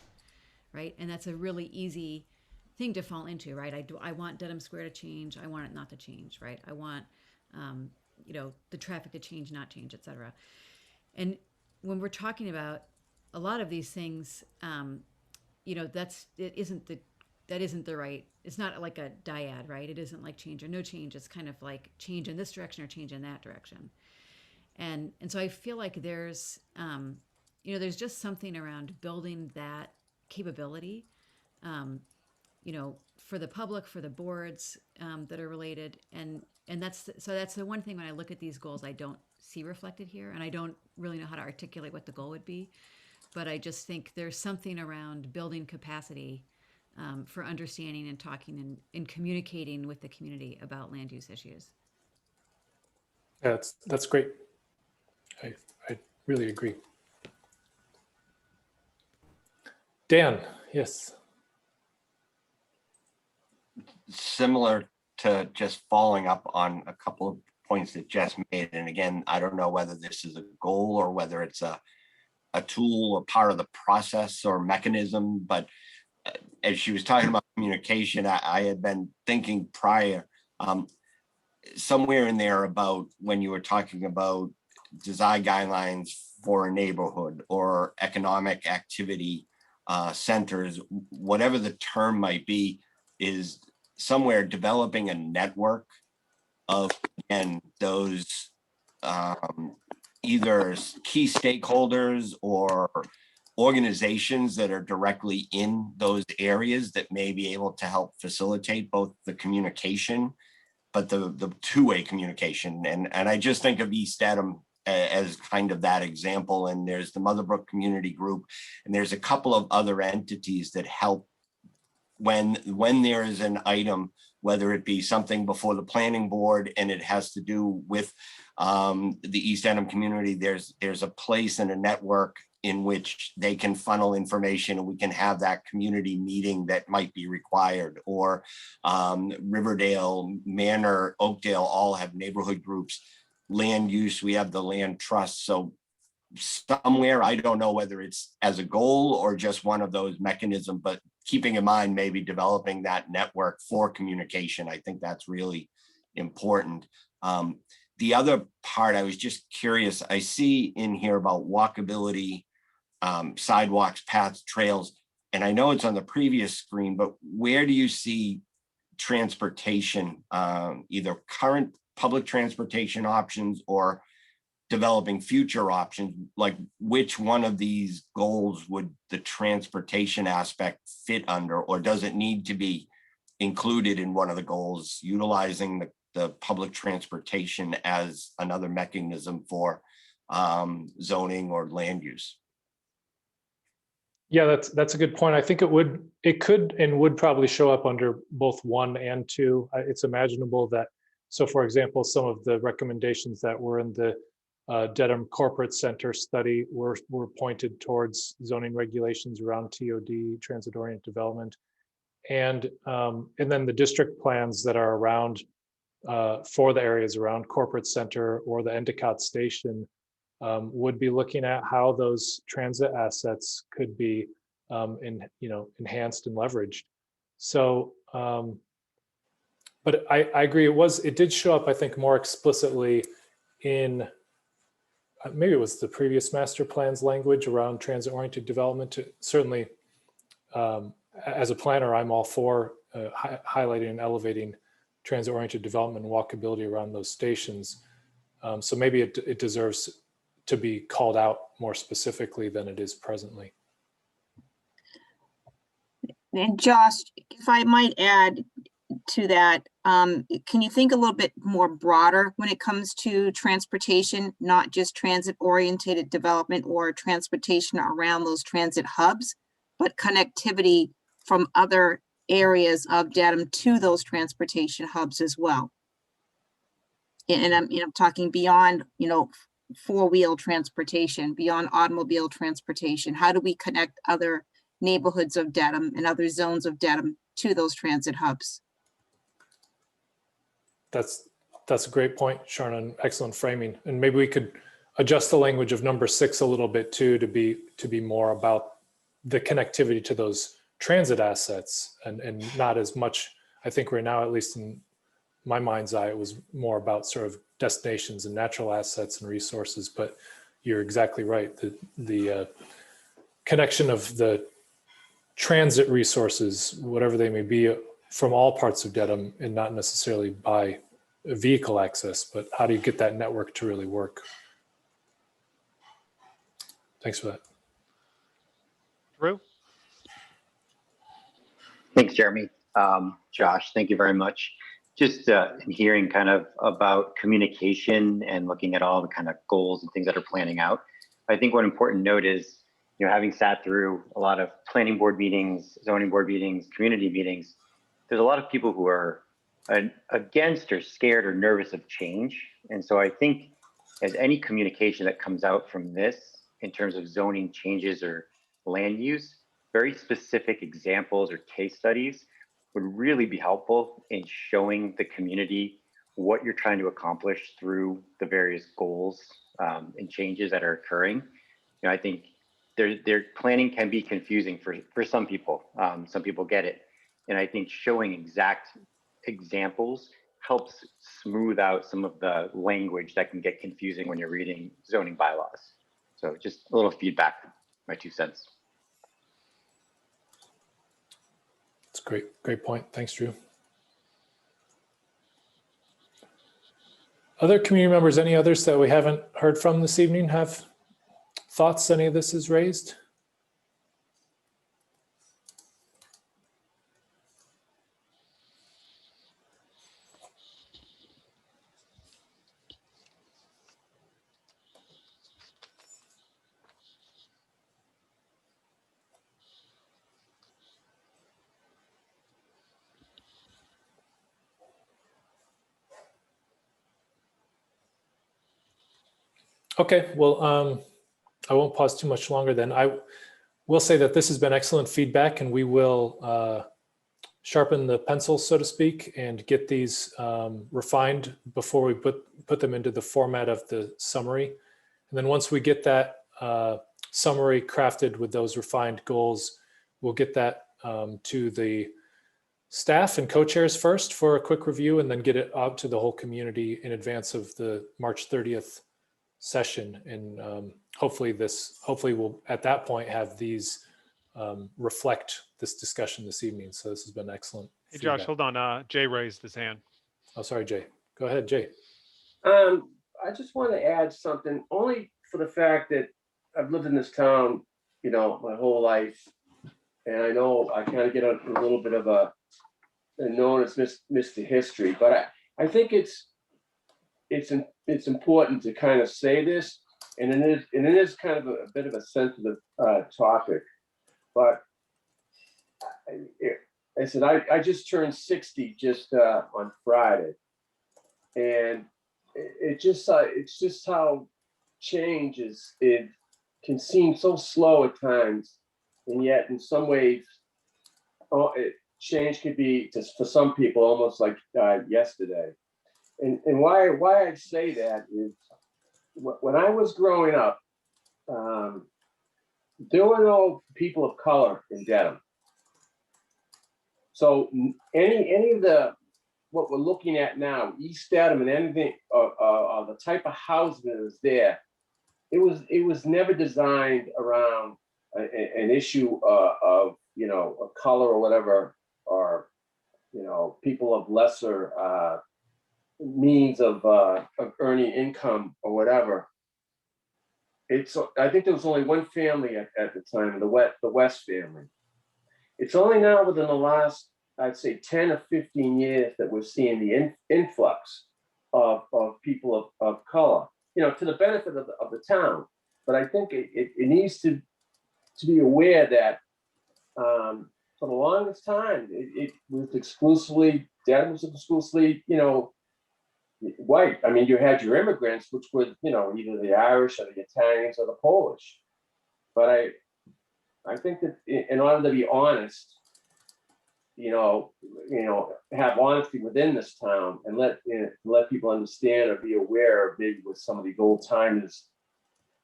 right? And that's a really easy thing to fall into, right? I want Dedham Square to change. I want it not to change, right? I want, the traffic to change, not change, et cetera. And when we're talking about a lot of these things, that isn't the right, it's not like a dyad, right? It isn't like change or no change. It's kind of like change in this direction or change in that direction. And so I feel like there's just something around building that capability, for the public, for the boards that are related. And that's the one thing when I look at these goals, I don't see reflected here. And I don't really know how to articulate what the goal would be. But I just think there's something around building capacity for understanding and talking and communicating with the community about land use issues. Yeah, that's great. I really agree. Dan, yes. Similar to just following up on a couple of points that Jess made. And again, I don't know whether this is a goal or whether it's a tool or part of the process or mechanism, but as she was talking about communication, I had been thinking prior, somewhere in there about when you were talking about design guidelines for a neighborhood or economic activity centers, whatever the term might be, is somewhere developing a network of, again, those either key stakeholders or organizations that are directly in those areas that may be able to help facilitate both the communication, but the two-way communication. And I just think of East Dedham as kind of that example. And there's the Motherbrook Community Group, and there's a couple of other entities that help when there is an item, whether it be something before the planning board and it has to do with the East Dedham community, there's a place and a network in which they can funnel information and we can have that community meeting that might be required. Or Riverdale, Manor, Oakdale all have neighborhood groups. Land use, we have the land trust. So somewhere, I don't know whether it's as a goal or just one of those mechanisms, but keeping in mind maybe developing that network for communication, I think that's really important. The other part, I was just curious, I see in here about walkability, sidewalks, paths, trails, and I know it's on the previous screen, but where do you see transportation, either current public transportation options or developing future options? Like, which one of these goals would the transportation aspect fit under, or does it need to be included in one of the goals, utilizing the public transportation as another mechanism for zoning or land use? Yeah, that's a good point. I think it could and would probably show up under both 1 and 2. It's imaginable that, so for example, some of the recommendations that were in the Dedham Corporate Center study were pointed towards zoning regulations around TOD, transit-oriented development, and then the district plans that are around for the areas around Corporate Center or the Endicott Station would be looking at how those transit assets could be enhanced and leveraged. So, but I agree, it did show up, I think, more explicitly in maybe it was the previous master plan's language around transit-oriented development. Certainly, as a planner, I'm all for highlighting and elevating transit-oriented development and walkability around those stations. So maybe it deserves to be called out more specifically than it is presently. And Josh, if I might add to that, can you think a little bit more broader when it comes to transportation, not just transit oriented development or transportation around those transit hubs, but connectivity from other areas of Dedham to those transportation hubs as well? And I'm talking beyond, four-wheel transportation, beyond automobile transportation. How do we connect other neighborhoods of Dedham and other zones of Dedham to those transit hubs? That's a great point, Sharna. Excellent framing. And maybe we could adjust the language of number 6 a little bit too, to be more about the connectivity to those transit assets and not as much. I think right now, at least in my mind's eye, it was more about sort of destinations and natural assets and resources. But you're exactly right. The connection of the transit resources, whatever they may be, from all parts of Dedham, and not necessarily by vehicle access, but how do you get that network to really work? Thanks for that. Drew? Thanks, Jeremy. Josh, thank you very much. Just hearing kind of about communication and looking at all the kind of goals and things that are planning out. I think one important note is, having sat through a lot of planning board meetings, zoning board meetings, community meetings, there's a lot of people who are against or scared or nervous of change. And so I think as any communication that comes out from this in terms of zoning changes or land use, very specific examples or case studies would really be helpful in showing the community what you're trying to accomplish through the various goals and changes that are occurring. I think their planning can be confusing for some people. Some people get it. And I think showing exact examples helps smooth out some of the language that can get confusing when you're reading zoning bylaws. So just a little feedback, my 2 cents. That's a great point. Thanks, Drew. Other community members, any others that we haven't heard from this evening have thoughts any of this is raised? Okay, well, I won't pause too much longer then. I will say that this has been excellent feedback, and we will sharpen the pencil, so to speak, and get these refined before we put them into the format of the summary. And then once we get that summary crafted with those refined goals, we'll get that to the staff and co-chairs first for a quick review, and then get it out to the whole community in advance of the March 30th session. And hopefully we'll at that point have these reflect this discussion this evening. So this has been excellent. Hey, Josh, hold on. Jay raised his hand. Oh, sorry, Jay. Go ahead, Jay. I just want to add something, only for the fact that I've lived in this town, my whole life, and I know I kind of get a little bit of a known as Mr. History, but I think it's important to kind of say this, and it is kind of a bit of a sensitive topic. But I said I just turned 60 just on Friday, and it's just how change it can seem so slow at times, and yet in some ways, change could be just for some people almost like yesterday. And why I say that is when I was growing up, there were no people of color in Dedham. So any of the what we're looking at now, East Dedham and anything the type of housing that was there, it was never designed around an issue of a color or whatever, or people of lesser means of earning income or whatever. I think there was only one family at the time, the West family. It's only now within the last, I'd say, 10 or 15 years that we're seeing the influx of people of color, to the benefit of the town. But I think it needs to be aware that for the longest time, it was exclusively, Dedham was exclusively, white. I mean, you had your immigrants, which were, either the Irish or the Italians or the Polish. But I think that in order to be honest, have honesty within this town and let people understand or be aware of maybe with some of the old timers,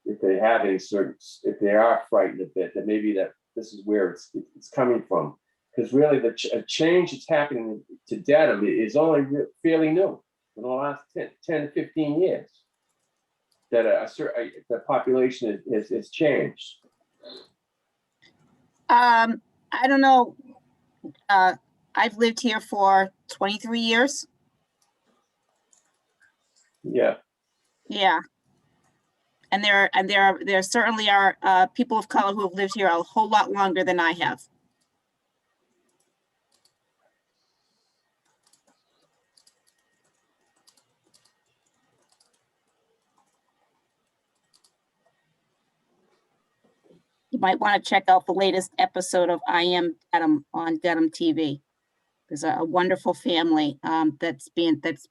if they have if they are frightened a bit, that maybe that this is where it's coming from. Because really the change that's happening to Dedham is only fairly new in the last 10 to 15 years that the population has changed. I don't know. I've lived here for 23 years. Yeah. Yeah. And there certainly are people of color who have lived here a whole lot longer than I have. You might want to check out the latest episode of I Am Dedham on Dedham TV. There's a wonderful family that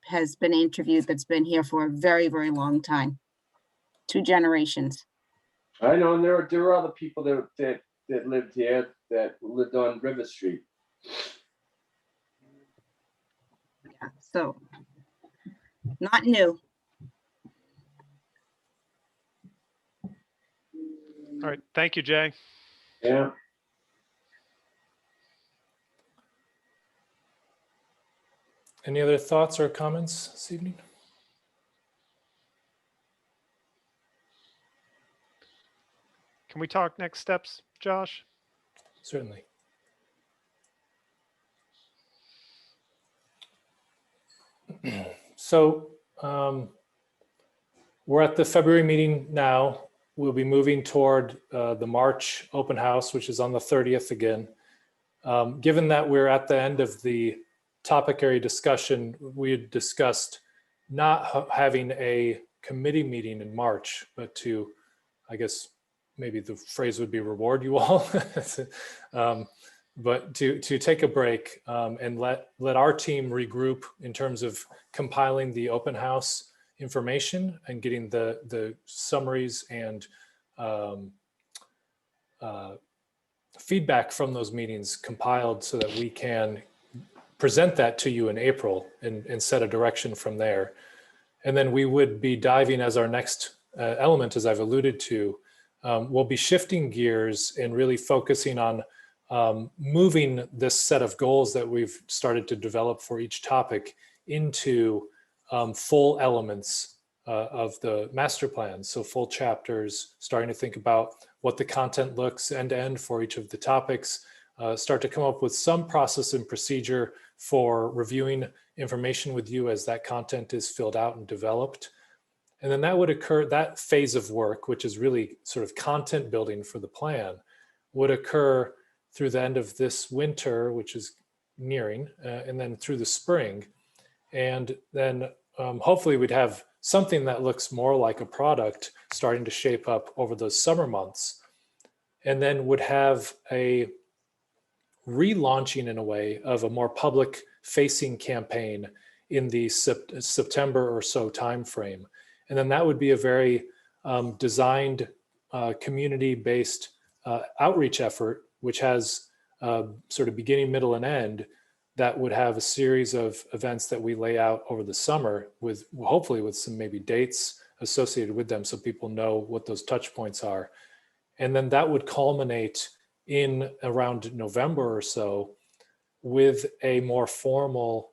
has been interviewed that's been here for a very, very long time. 2 generations. I know, and there are other people that lived here that lived on River Street. Yeah, so not new. All right, thank you, Jay. Yeah. Any other thoughts or comments this evening? Can we talk next steps, Josh? Certainly. So we're at the February meeting now. We'll be moving toward the March open house, which is on the 30th again. Given that we're at the end of the topic area discussion, we had discussed not having a committee meeting in March, but to, I guess, maybe the phrase would be reward you all, but to take a break and let our team regroup in terms of compiling the open house information and getting the summaries and feedback from those meetings compiled so that we can present that to you in April and set a direction from there. And then we would be diving as our next element, as I've alluded to, we'll be shifting gears and really focusing on moving this set of goals that we've started to develop for each topic into full elements of the master plan. So full chapters, starting to think about what the content looks end to end for each of the topics, start to come up with some process and procedure for reviewing information with you as that content is filled out and developed. And then that would occur, that phase of work, which is really sort of content building for the plan, would occur through the end of this winter, which is nearing, and then through the spring. And then hopefully we'd have something that looks more like a product starting to shape up over those summer months, and then would have a relaunching in a way of a more public facing campaign in the September or so timeframe. And then that would be a very designed community-based outreach effort, which has sort of beginning, middle, and end, that would have a series of events that we lay out over the summer with hopefully with some maybe dates associated with them so people know what those touch points are. And then that would culminate in around November or so with a more formal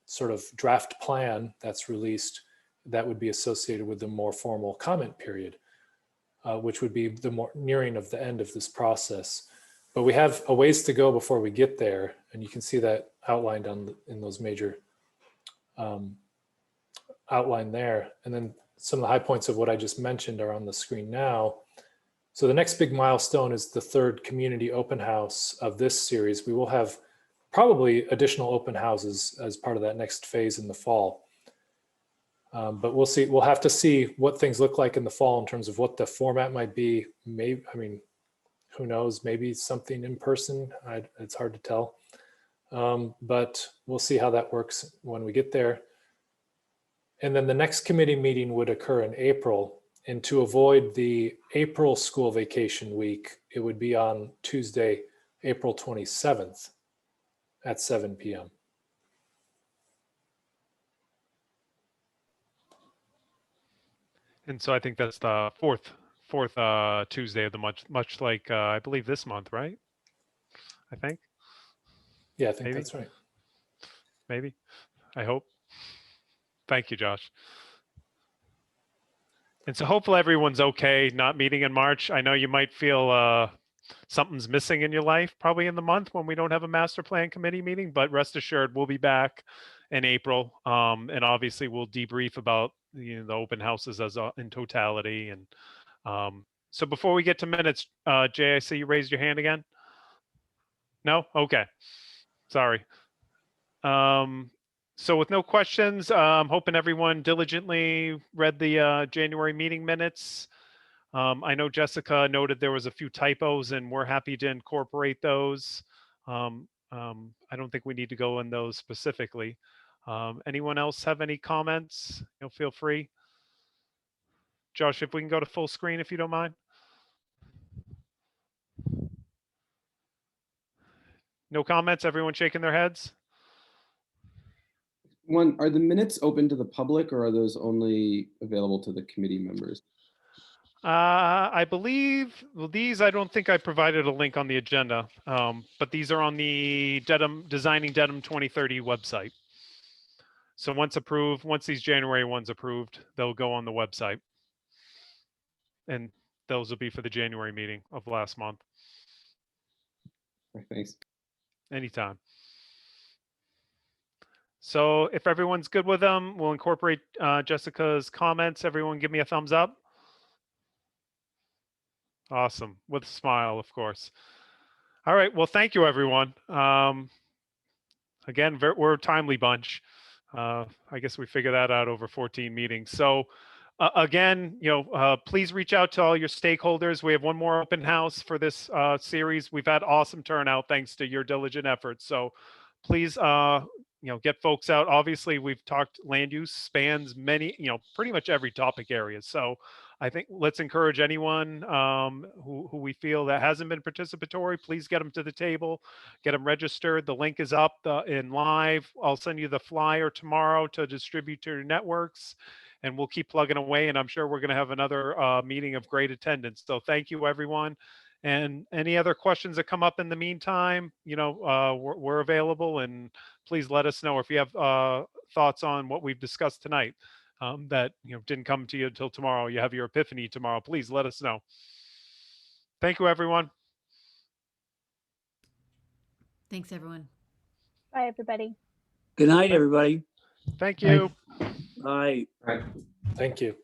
sort of draft plan that's released that would be associated with the more formal comment period, which would be the more nearing of the end of this process. But we have a ways to go before we get there. And you can see that outlined in those major outline there. And then some of the high points of what I just mentioned are on the screen now. So the next big milestone is the third community open house of this series. We will have probably additional open houses as part of that next phase in the fall. But we'll see. We'll have to see what things look like in the fall in terms of what the format might be. Maybe, I mean, who knows? Maybe something in person. It's hard to tell. But we'll see how that works when we get there. And then the next committee meeting would occur in April. And to avoid the April school vacation week, it would be on Tuesday, April 27th at 7 p.m. And so I think that's the fourth Tuesday of the month, much like I believe this month, right? I think. Yeah, I think Maybe. that's right. Maybe. I hope. Thank you, Josh. And so hopefully everyone's okay not meeting in March. I know you might feel something's missing in your life probably in the month when we don't have a master plan committee meeting, but rest assured we'll be back in April. And obviously we'll debrief about the open houses as in totality. And so before we get to minutes, Jay, I see you raised your hand again. No? Okay. Sorry. So with no questions, I'm hoping everyone diligently read the January meeting minutes. I know Jessica noted there was a few typos and we're happy to incorporate those. I don't think we need to go in those specifically. Anyone else have any comments? Feel free. Josh, if we can go to full screen, if you don't mind. No comments, everyone shaking their heads? One, are the minutes open to the public or are those only available to the committee members? I believe, well, these, I don't think I provided a link on the agenda, but these are on the Designing Dedham 2030 website. So once approved, once these January ones approved, they'll go on the website. And those will be for the January meeting of last month. Thanks. Anytime. So if everyone's good with them, we'll incorporate Jessica's comments. Everyone give me a thumbs up. Awesome. With a smile, of course. All right. Well, thank you, everyone. Again, we're a timely bunch. I guess we figured that out over 14 meetings. So again, please reach out to all your stakeholders. We have one more open house for this series. We've had awesome turnout thanks to your diligent efforts. So please, get folks out. Obviously, we've talked land use spans many, pretty much every topic area. So I think let's encourage anyone who we feel that hasn't been participatory, please get them to the table, get them registered. The link is up in live. I'll send you the flyer tomorrow to distribute to your networks, and we'll keep plugging away. And I'm sure we're going to have another meeting of great attendance. So thank you, everyone. And any other questions that come up in the meantime, we're available, and please let us know if you have thoughts on what we've discussed tonight that didn't come to you until tomorrow. You have your epiphany tomorrow. Please let us know. Thank you, everyone. Thanks, everyone. Bye, everybody. Good night, everybody. Thank you. Bye. Thank you.